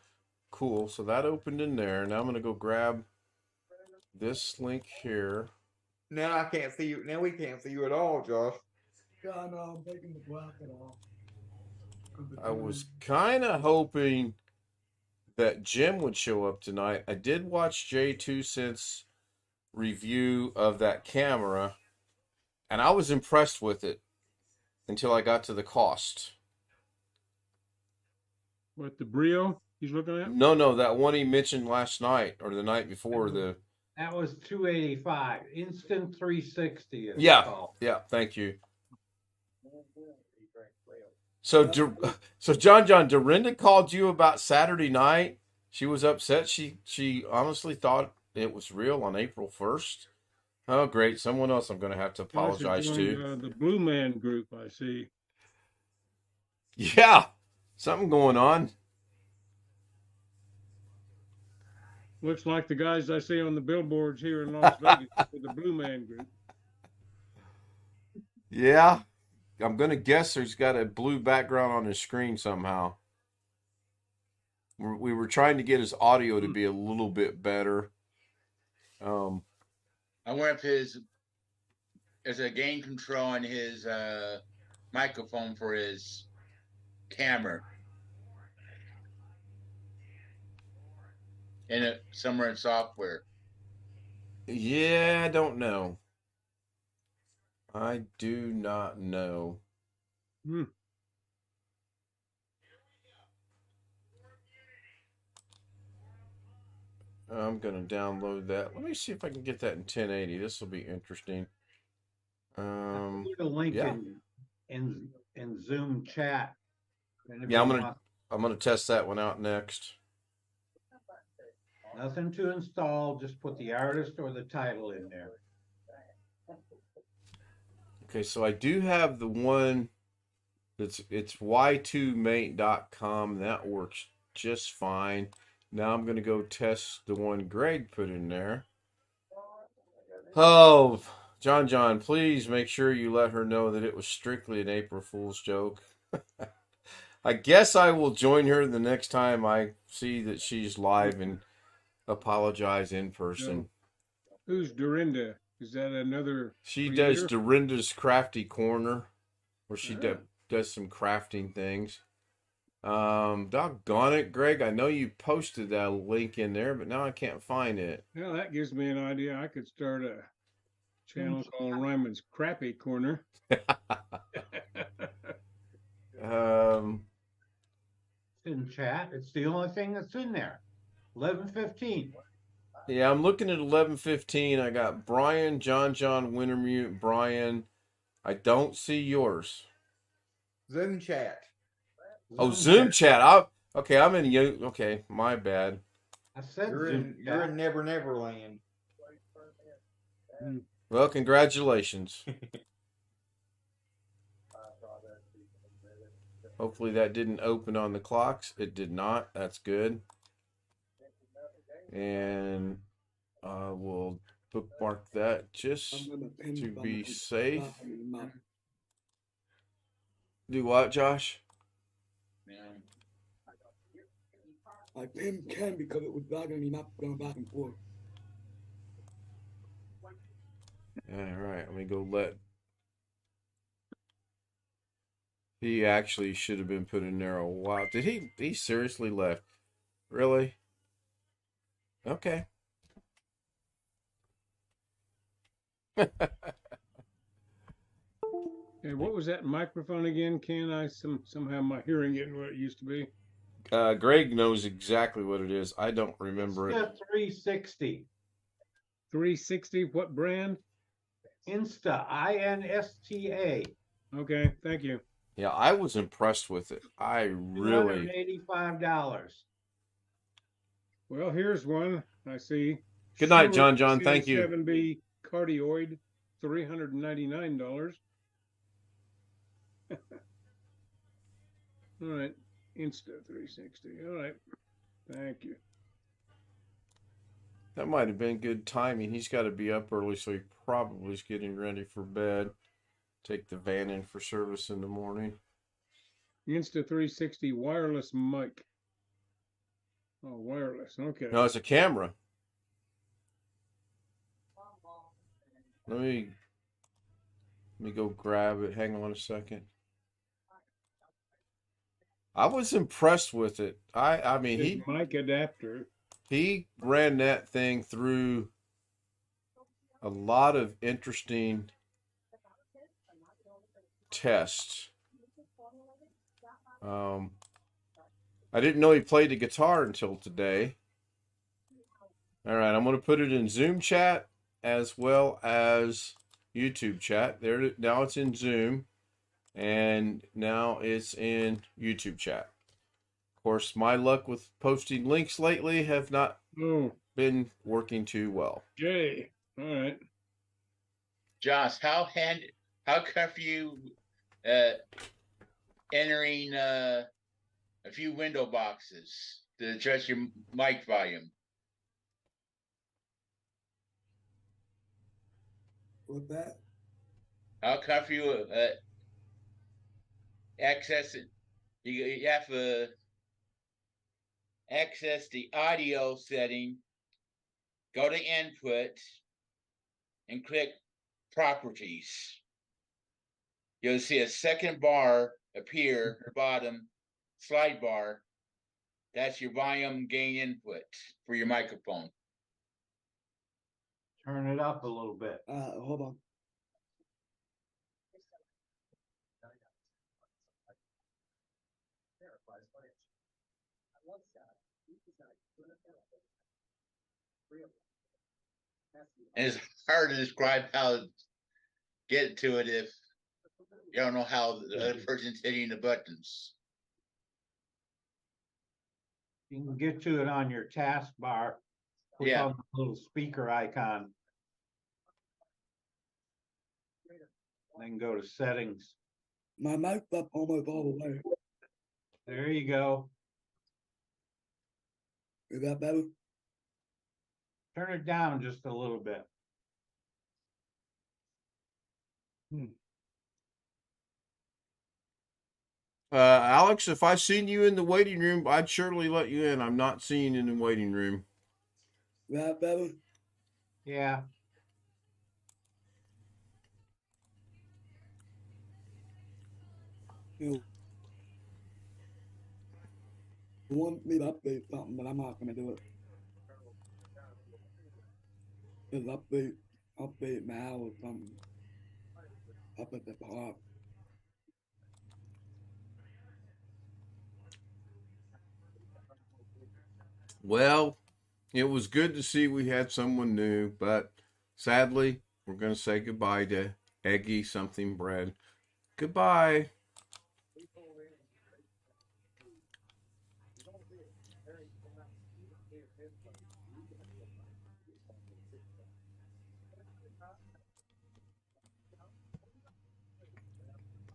Cool. So that opened in there. Now I'm gonna go grab this link here. Now I can't see you. Now we can't see you at all, Josh. Yeah, I know. I'm taking the bracket off. I was kind of hoping that Jim would show up tonight. I did watch Jay 2 Cents review of that camera, and I was impressed with it until I got to the cost. What, the Brio he's looking at? No, that one he mentioned last night or the night before. That was $285. Instant 360 is Yeah, called. yeah. Thank you. So John, Dorinda called you about Saturday night. She was upset. She honestly thought it was real on April 1st. Oh, great. Someone else I'm going to have to apologize to. The Blue Man Group, I see. Yeah, something going on. Looks like the guys I see on the billboards here in Las Vegas for the Blue Man Group. Yeah, I'm going to guess there's got a blue background on his screen somehow. We were trying to get his audio to be a little bit better. I wonder if there's a gain control on his microphone for his camera. In it somewhere in software. Yeah, I don't know. I do not know. I'm going to download that. Let me see if I can get that in 1080. This will be interesting. Put a link yeah. in Zoom chat. Yeah, I'm gonna test that one out next. Nothing to install, just put the artist or the title in there. Okay, so I do have the one it's y2mate.com. That works just fine. Now I'm gonna go test the one Greg put in there. Oh, John, please make sure you let her know that it was strictly an April Fool's joke. I guess I will join her the next time I see that she's live and apologize in person. Who's Dorinda? Is that another She does creator? Dorinda's Crafty Corner, where she Ah. does some crafting things. Doggone it, Greg. I know you posted that link in there, but now I can't find it. Well, that gives me an idea. I could start a channel called Ryman's Crappy Corner. Um, It's in chat. It's the only thing that's in there. 11:15. yeah, I'm looking at 11:15. I got Brian, John, Wintermute, Brian. I don't see yours. Zoom chat. Oh, Zoom chat. Okay, I'm in you. Okay, my bad. I said You're Zoom you're chat. in Never Never Land. Well, congratulations. Hopefully that didn't open on the clocks. It did not. That's good. And I will bookmark that just to be safe. Do what, Josh? Yeah. I pinned Ken because it was dragging him up, going back and forth. All right, let me go let. He actually should have been put in there a while. Did he? He seriously left? Really? Okay. And what was that microphone again, Ken? I somehow my hearing isn't what it used to be. Greg knows exactly what it is. I don't remember it. Insta 360. 360. What brand? Insta. INSTA. Okay, thank you. Yeah, I was impressed with it. I really. $285. Well, here's one I see. Good night, Shure John. Thank you. 7B cardioid, $399. All right, Insta 360. All right, thank you. That might have been good timing. He's got to be up early, so he probably is getting ready for bed. Take the van in for service in the morning. Insta 360 wireless mic. Oh, wireless. Okay. No, it's a camera. Let me go grab it. Hang on a second. I was impressed with it. I mean, His mic adapter. he ran that thing through a lot of interesting tests. I didn't know he played the guitar until today. All right, I'm going to put it in Zoom chat as well as YouTube chat. There, now it's in Zoom, and now it's in YouTube chat. Of course, my luck with posting links lately have not been working too well. Jay, all right. Josh, how comfy you entering a few window boxes to adjust your mic volume? With that, How comfy you access it? You have to access the audio setting, go to input, and click properties. You'll see a second bar appear at the bottom, slide bar. That's your volume gain input for your microphone. Turn it up a little bit. hold on. And it's hard to describe how to get to it if you don't know how the other person's hitting the buttons. You can get to it on your taskbar. Click Yeah. on the little speaker icon. Then go to settings. My mouth up almost all the way. There you go. Is that better? Turn it down just a little bit. Alex, if I seen you in the waiting room, I'd surely let you in. I'm not seeing you in the waiting room. Right, Bevan? Yeah, You want me to update something, but I'm not gonna do it. Just update now or something. Up at the park. Well, it was good to see we had someone new, but sadly, we're going to say goodbye to Eggy something bread. Goodbye.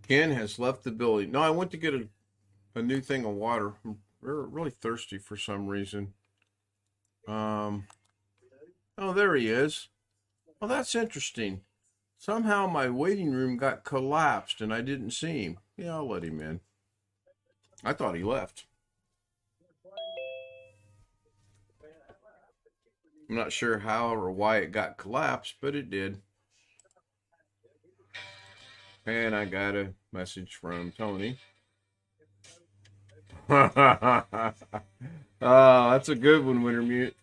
Ken has left the building. No, I went to get a new thing of water. I'm really thirsty for some reason. Oh, there he is. Well, that's interesting. Somehow my waiting room got collapsed and I didn't see him. Yeah, I'll let him in. I thought he left. I'm not sure how or why it got collapsed, but it did. And I got a message from Tony. Oh, that's a good one, Wintermute.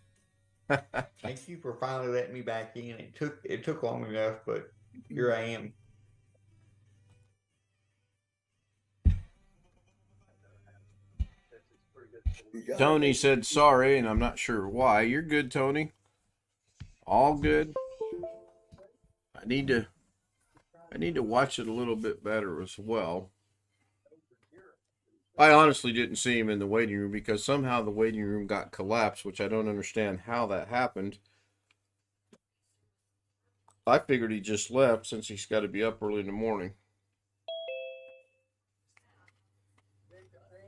Thank you for finally letting me back in. It took long enough, but here I am. Tony said sorry, and I'm not sure why. You're good, Tony. All good. I need to watch it a little bit better as well. I honestly didn't see him in the waiting room because somehow the waiting room got collapsed, which I don't understand how that happened. I figured he just left since he's got to be up early in the morning.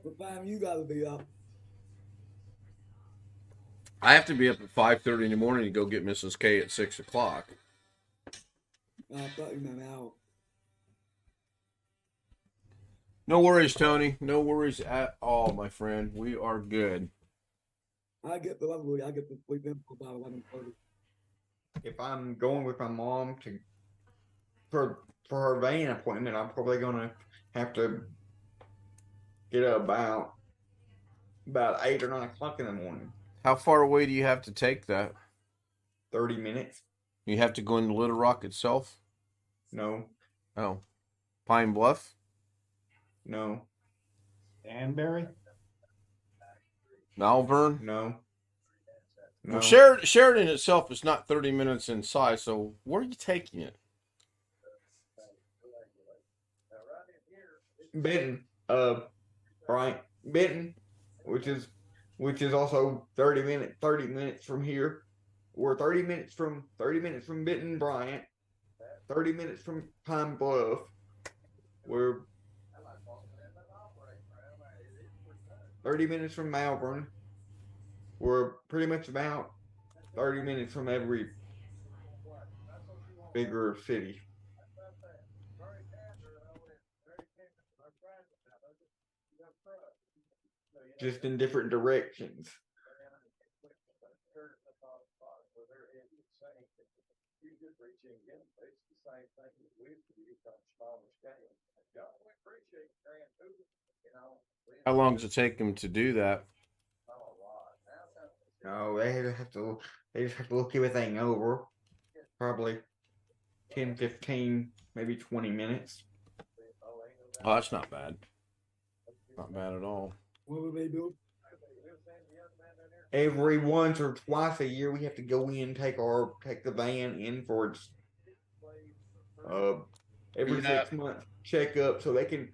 What time you gotta be up? I have to be up at 5:30 in the morning to go get Mrs. K at 6 o'clock. I thought you meant out. No worries, Tony. No worries at all, my friend. We are good. I get to sleep in for about 11:30. If I'm going with my mom for her vein appointment, I'm probably gonna have to get up about 8 or 9 o'clock in the morning. How far away do you have to take that? 30 minutes. You have to go into Little Rock itself? No, Oh. Pine Bluff? no, Danbury. Malvern? no. Well, Sheridan itself is not 30 minutes in size, so where are you taking it? Benton, right, Benton, which is also 30 minutes from here. We're 30 minutes from Benton, Bryant, 30 minutes from Pine Bluff. We're 30 minutes from Malvern. We're pretty much about 30 minutes from every bigger city. Just in different directions. How long does it take them to do that? No, they just have to look everything over. Probably 10, 15, maybe 20 minutes. Oh, that's not bad. Not bad at all. What will they do? Every once or twice a year, we have to go in, take the van in for its every 6 months checkup, so they can,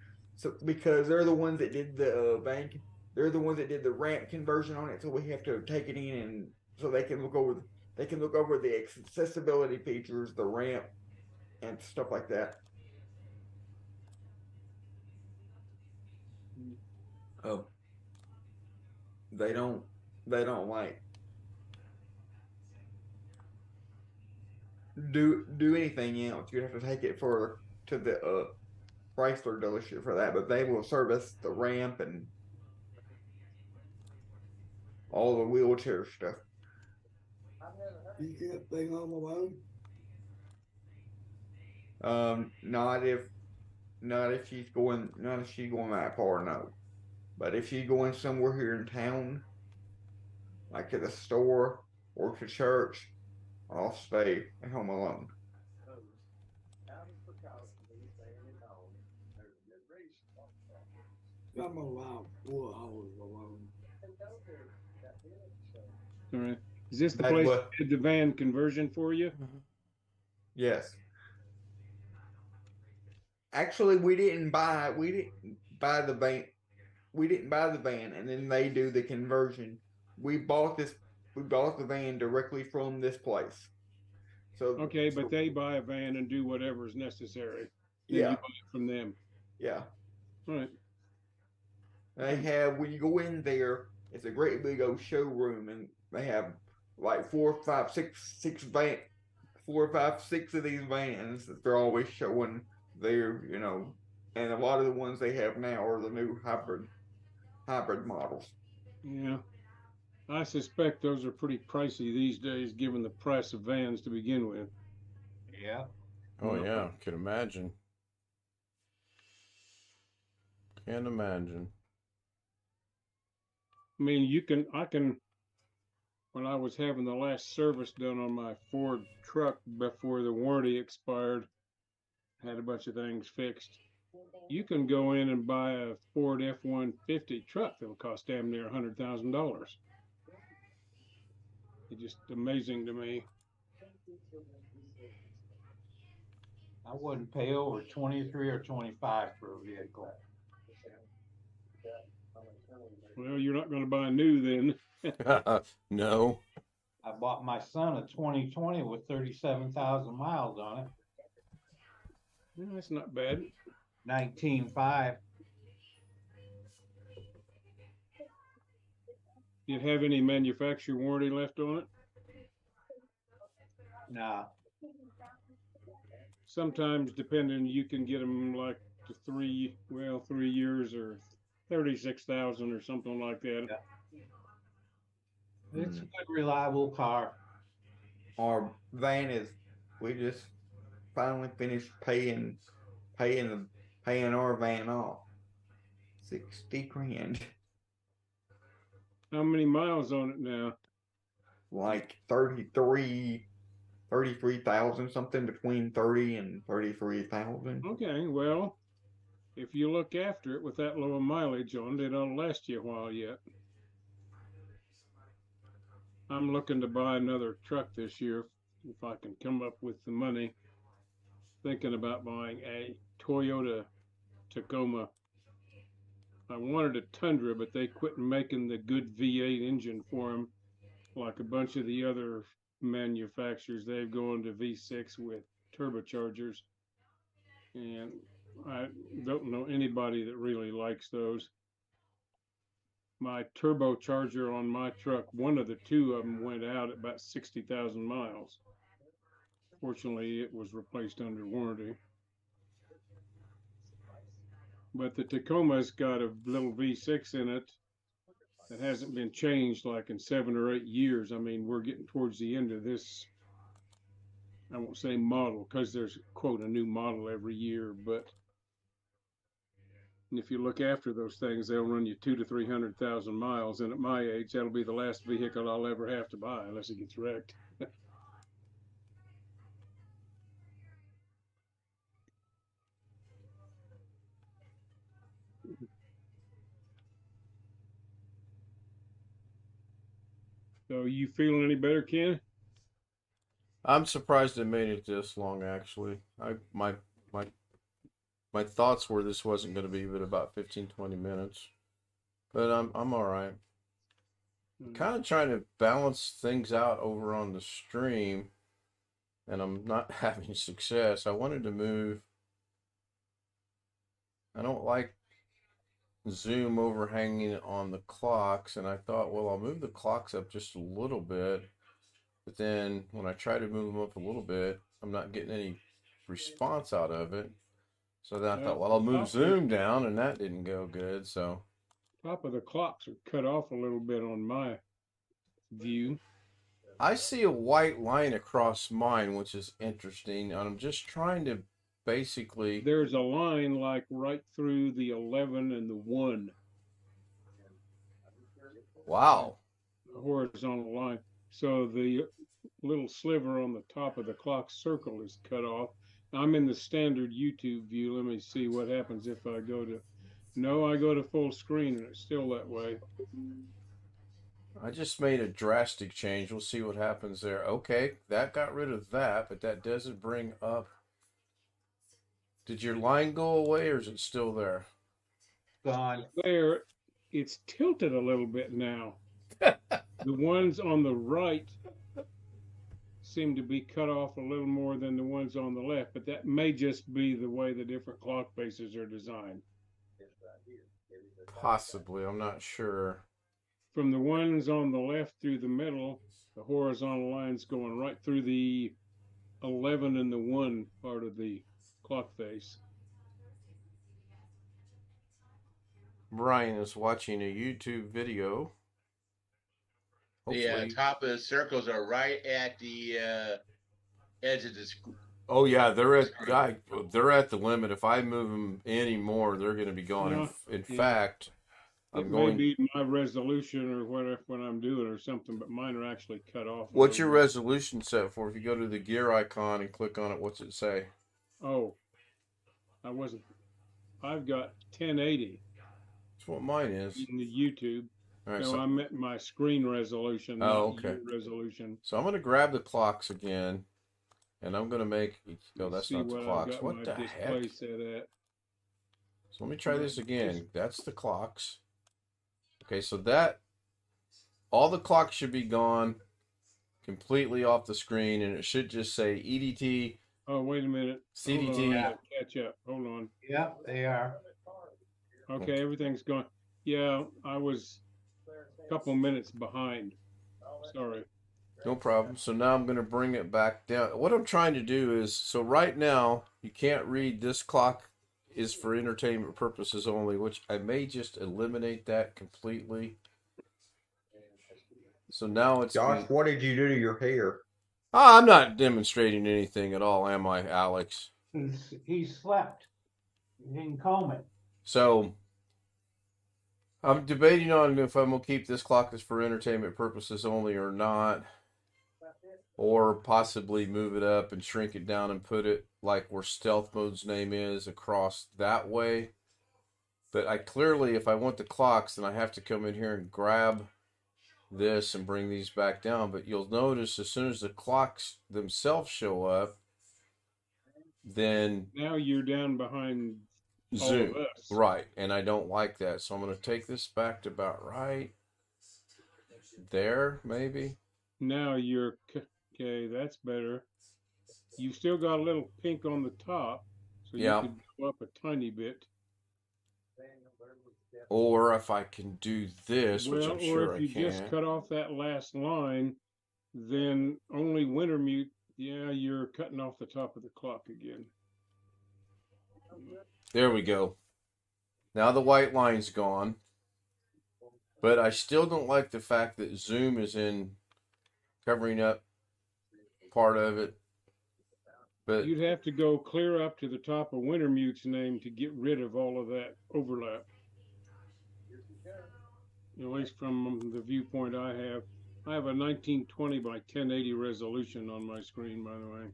because they're the ones that did the van, they're the ones that did the ramp conversion on it, so we have to take it in, and so they can look over the accessibility features, the ramp, and stuff like that. They don't like do anything else. You have to take it to Chrysler dealership for that, but they will service the ramp and all the wheelchair stuff. You get thing on the road? Not if she's going that far, no. But if she's going somewhere here in town, like to the store or to church, I'll stay at home alone. I'm allowed 4 hours alone. All right. Is this the That's place what- that did the van conversion for you? Yes. Actually, we didn't buy the van. We didn't buy the van, and then they do the conversion. We bought the van directly from this place. So Okay, but they buy a van and do whatever is necessary. Then yeah, you buy it from them. yeah. All right. They have, when you go in there, it's a great big old showroom, and they have like 4, 5, 6 of these vans that they're always showing there, and a lot of the ones they have now are the new hybrid models. Yeah. I suspect those are pretty pricey these days, given the price of vans to begin with. Yeah. Oh yeah, can imagine. Can imagine. I mean, when I was having the last service done on my Ford truck before the warranty expired, had a bunch of things fixed. You can go in and buy a Ford F-150 truck that'll cost damn near $100,000. It's just amazing to me. I wouldn't pay over 23 or 25 for a vehicle. Well, you're not going to buy new then. No. I bought my son a 2020 with 37,000 miles on it. Yeah, that's not bad. 19.5. Do you have any manufacturer warranty left on it? Nah. Sometimes, depending, you can get them like to 3 years or 36,000 or something like that. Yeah. It's a good, reliable car. Our van we just finally finished paying our van off. 60 grand. How many miles on it now? Like 33,000, something between 30 and 33,000. Okay, well, if you look after it with that low mileage on it, it'll last you a while yet. I'm looking to buy another truck this year if I can come up with the money. Thinking about buying a Toyota Tacoma. I wanted a Tundra, but they quit making the good V8 engine for them, like a bunch of the other manufacturers. They've gone to V6 with turbochargers, and I don't know anybody that really likes those. My turbocharger on my truck, one of the two of them went out at about 60,000 miles. Fortunately, it was replaced under warranty. But the Tacoma's got a little V6 in it that hasn't been changed like in 7 or 8 years. I mean, we're getting towards the end of this, I won't say model, because there's, quote, a new model every year, but if you look after those things, they'll run you 200,000 to 300,000 miles. And at my age, that'll be the last vehicle I'll ever have to buy unless it gets wrecked. So you feeling any better, Ken? I'm surprised it made it this long. Actually, my thoughts were this wasn't going to be but about 15-20 minutes, but I'm all right. Kind of trying to balance things out over on the stream, and I'm not having success. I wanted to move. I don't like Zoom overhanging on the clocks, and I thought, well, I'll move the clocks up just a little bit. But then when I try to move them up a little bit, I'm not getting any response out of it. So then I Yeah, thought, well, I'll move top zoom down, and that didn't go good. So top of the clocks are cut off a little bit on my view. I see a white line across mine, which is interesting. And I'm just trying to basically. There's a line like right through the 11 and the 1, Wow. a horizontal line. So the little sliver on the top of the clock circle is cut off. I'm in the standard YouTube view. Let me see what happens if I go to, no, I go to full screen and it's still that way. I just made a drastic change. We'll see what happens there. Okay, that got rid of that, but that doesn't bring up. Did your line go away or is it still there? Gone. There, it's tilted a little bit now. The ones on the right seem to be cut off a little more than the ones on the left, but that may just be the way the different clock faces are designed. Possibly, I'm not sure. From the ones on the left through the middle, the horizontal line's going right through the 11 and the 1 part of the clock face. Brian is watching a YouTube video. The top of the circles are right at the edge of the screen. Oh yeah, they're at the limit. If I move them anymore, they're going to be gone. Yeah, In fact, it may be my resolution or whatever when I'm doing or something, but mine are actually cut off. What's your resolution set for? If you go to the gear icon and click on it, what's it say? Oh, I've got 1080. That's what mine is. In the YouTube. All right, So I meant my screen resolution, not okay. resolution. So I'm going to grab the clocks again, and I'm going to make. No, that's not the clocks. I've got What my the display heck? set at. So let me try this again. That's the clocks. Okay, so that all the clocks should be gone completely off the screen, and it should just say EDT. Oh, wait a minute. CDT. Catch up. Hold on. Yep, they are. Okay, everything's gone. Yeah, I was a couple minutes behind. Sorry. No problem. So now I'm going to bring it back down. What I'm trying to do is, so right now, you can't read this clock is for entertainment purposes only, which I may just eliminate that completely. So now it's... Josh, what did you do to your hair? I'm not demonstrating anything at all, am I, Alex? He slept. He didn't comb it. So I'm debating on if I'm going to keep this clock as for entertainment purposes only or not. Or possibly move it up and shrink it down and put it like where stealth mode's name is across that way. But I clearly, if I want the clocks, then I have to come in here and grab this and bring these back down. But you'll notice as soon as the clocks themselves show up, then now you're down behind zoom. all of us. Right, and I don't like that. So I'm going to take this back to about right there, maybe. Now you're... Okay, that's better. You still got a little pink on the top, so you could go up a tiny bit. Or if I can do this, which I'm sure I can. Or if you just cut off that last line, then only Wintermute, yeah, you're cutting off the top of the clock again. There we go. Now the white line's gone. But I still don't like the fact that zoom is in covering up part of it. But you'd have to go clear up to the top of Wintermute's name to get rid of all of that overlap. At least from the viewpoint I have. I have a 1920 by 1080 resolution on my screen, by the way.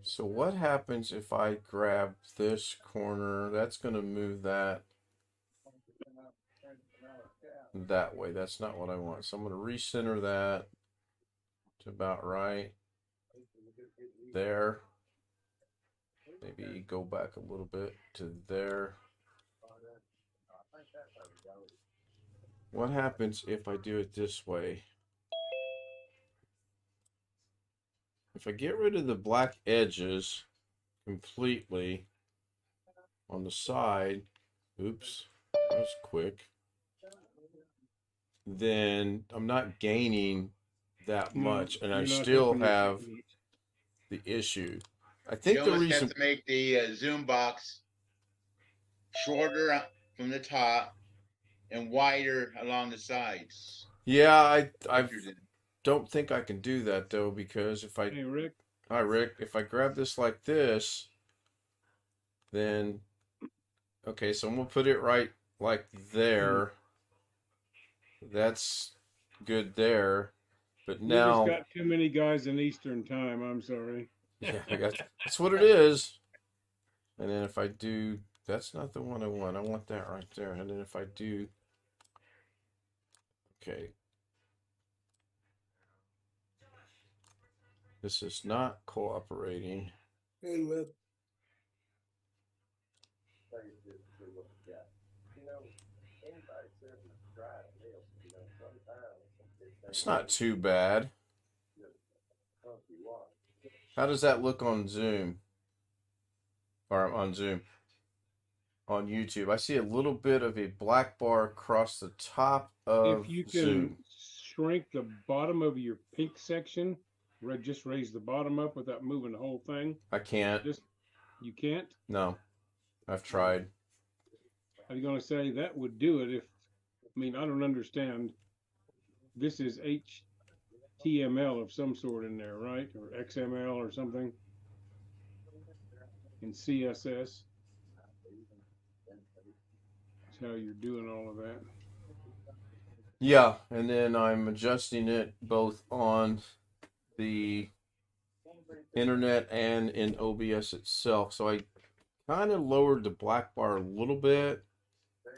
So what happens if I grab this corner? That's going to move that way. That's not what I want. So I'm going to recenter that to about right there. Maybe go back a little bit to there. What happens if I do it this way? If I get rid of the black edges completely on the side, oops, that was quick, then I'm not gaining that much, and I still have the issue. I think you the almost reason have to make the zoom box shorter from the top and wider along the sides. Yeah, I Larger than- don't think I can do that though, because if I Hey, Rick. hi Rick, if I grab this like this, then okay, so I'm gonna put it right like there. That's good there. But We just now, got too many guys in Eastern time. I'm sorry. yeah, that's what it is. And then if I do, that's not the one I want. I want that right there. And then if I do, okay. This is not cooperating. Hey, look. It's not too bad. How does that look on Zoom? Or on Zoom? On YouTube. I see a little bit of a black bar across the top of If you can Zoom. shrink the bottom of your pink section, just raise the bottom up without moving the whole thing. I can't. You can't. No. I've tried. I was going to say that would do it if, I mean, I don't understand. This is HTML of some sort in there, right? Or XML or something. In CSS. That's how you're doing all of that. Yeah, and then I'm adjusting it both on the internet and in OBS itself. So I kind of lowered the black bar a little bit.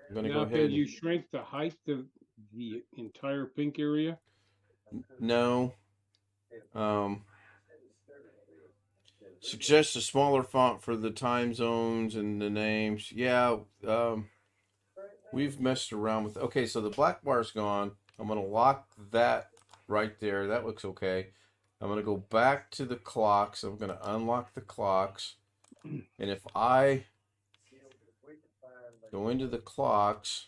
I'm going to go Now, ahead. can you shrink the height of the entire pink area? No. Suggest a smaller font for the time zones and the names. Yeah, we've messed around with. Okay, so the black bar's gone. I'm going to lock that right there. That looks okay. I'm going to go back to the clocks. I'm going to unlock the clocks. And if I go into the clocks,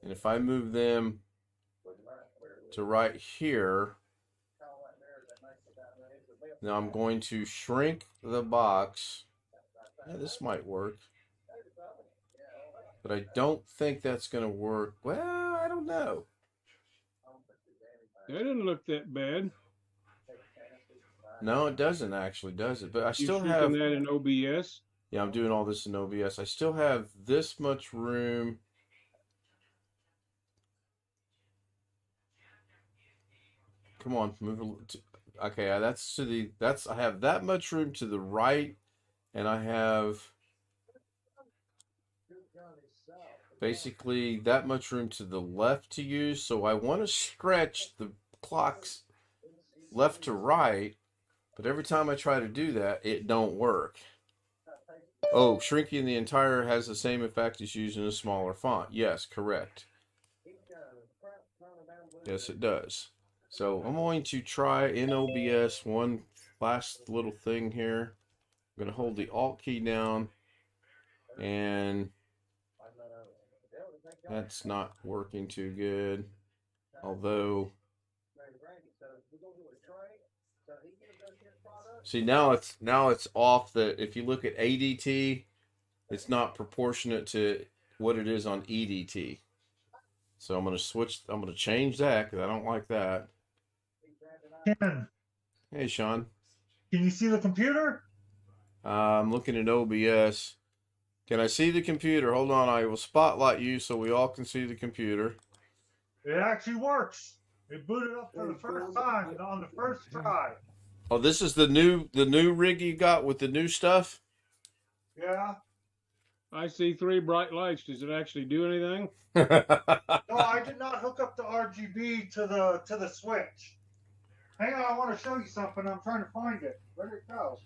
and if I move them to right here, now I'm going to shrink the box. Yeah, this might work. But I don't think that's going to work. Well, I don't know. That didn't look that bad. No, it doesn't actually, does it? But I You still shrinking have... that in OBS? Yeah, I'm doing all this in OBS. I still have this much room. Come on, move a okay, that's to the I have that much room to the right, and I have basically that much room to the left to use. So I want to stretch the clocks left to right, but every time I try to do that, it don't work. Oh, shrinking the entire has the same effect as using a smaller font. Yes, correct. Yes, it does. So I'm going to try in OBS one last little thing here. I'm going to hold the Alt key down, and that's not working too good. Although, see, now it's off. That if you look at ADT, it's not proportionate to what it is on EDT. So I'm going to switch. I'm going to change that because I don't like that. Ken, Hey, Sean. can you see the computer? I'm looking at OBS. Can I see the computer? Hold on. I will spotlight you so we all can see the computer. It actually works. It booted up for the first time on the first try. Oh, this is the new rig you got with the new stuff? Yeah. I see 3 bright lights. Does it actually do anything? No, I did not hook up the RGB to the switch. Hang on, I want to show you something. I'm trying to find it. Where did it go?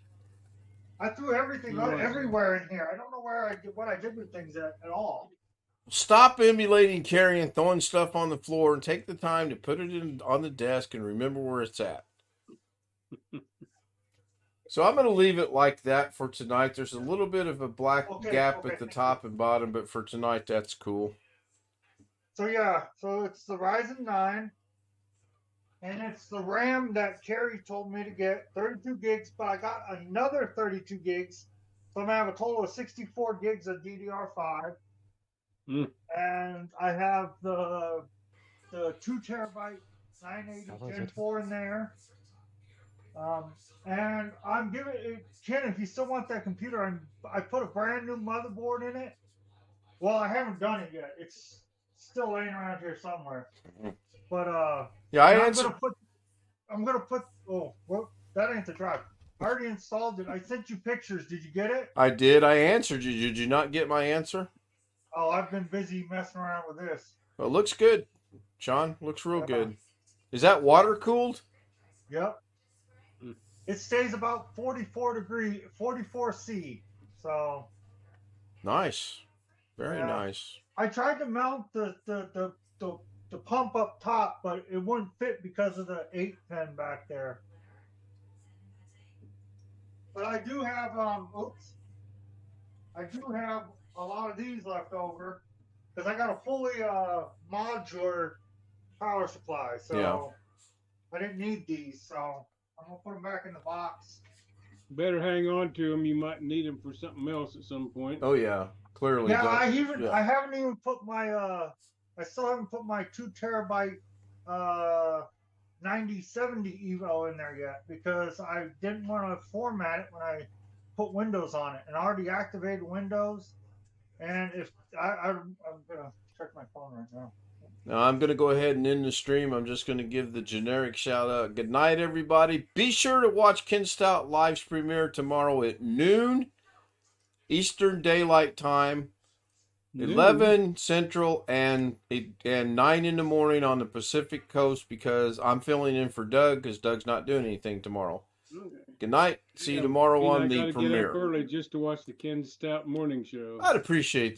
I threw everything everywhere in here. I don't know what I did with things at all. Stop emulating Carrie and throwing stuff on the floor and take the time to put it on the desk and remember where it's at. So I'm going to leave it like that for tonight. There's a little bit of a black gap at the top and bottom, but for tonight, that's cool. So yeah, so it's the Ryzen 9, and it's the RAM that Carrie told me to get, 32 gigs, but I got another 32 gigs, So I'm gonna have a total of 64 gigs of DDR5. Mm. And I have the 2 terabyte 980 Gen 4 in there. And I'm giving it, Ken, if you still want that computer, I put a brand new motherboard in it. Well, I haven't done it yet. It's still laying around here somewhere. But Yeah, I'm gonna put oh well, that ain't the drive. I already installed it. I sent you pictures. Did you get it? I did. I answered you. Did you not get my answer? Oh, I've been busy messing around with this. Well, it looks good, Sean. Looks real Yeah. good. Is that water cooled? Yep. It stays about 44 C. So Nice. Very Yeah. nice. I tried to mount the pump up top, but it wouldn't fit because of the 8 pin back there. But I do have I do have a lot of these left over because I got a fully modular power supply, so Yeah. I didn't need these, so I'm gonna put them back in the box. Better hang on to them. You might need them for something else at some point. Oh yeah. Clearly. Yeah, don't- I haven't even put my I still haven't put my 2 terabyte 9070 Evo in there yet because I didn't want to format it when I put Windows on it, and I already activated Windows. And if I'm gonna check my phone right now. Now I'm going to go ahead and end the stream. I'm just going to give the generic shout out. Good night, everybody. Be sure to watch Ken Stout Live's premiere tomorrow at noon Eastern Daylight Time, 11 Central, and 9 in the morning on the Pacific Coast because I'm filling in for Doug because Doug's not doing anything tomorrow. Okay. Good night. See you tomorrow I on gotta the get up premiere. early just to watch the Ken Stout morning show. I'd appreciate that.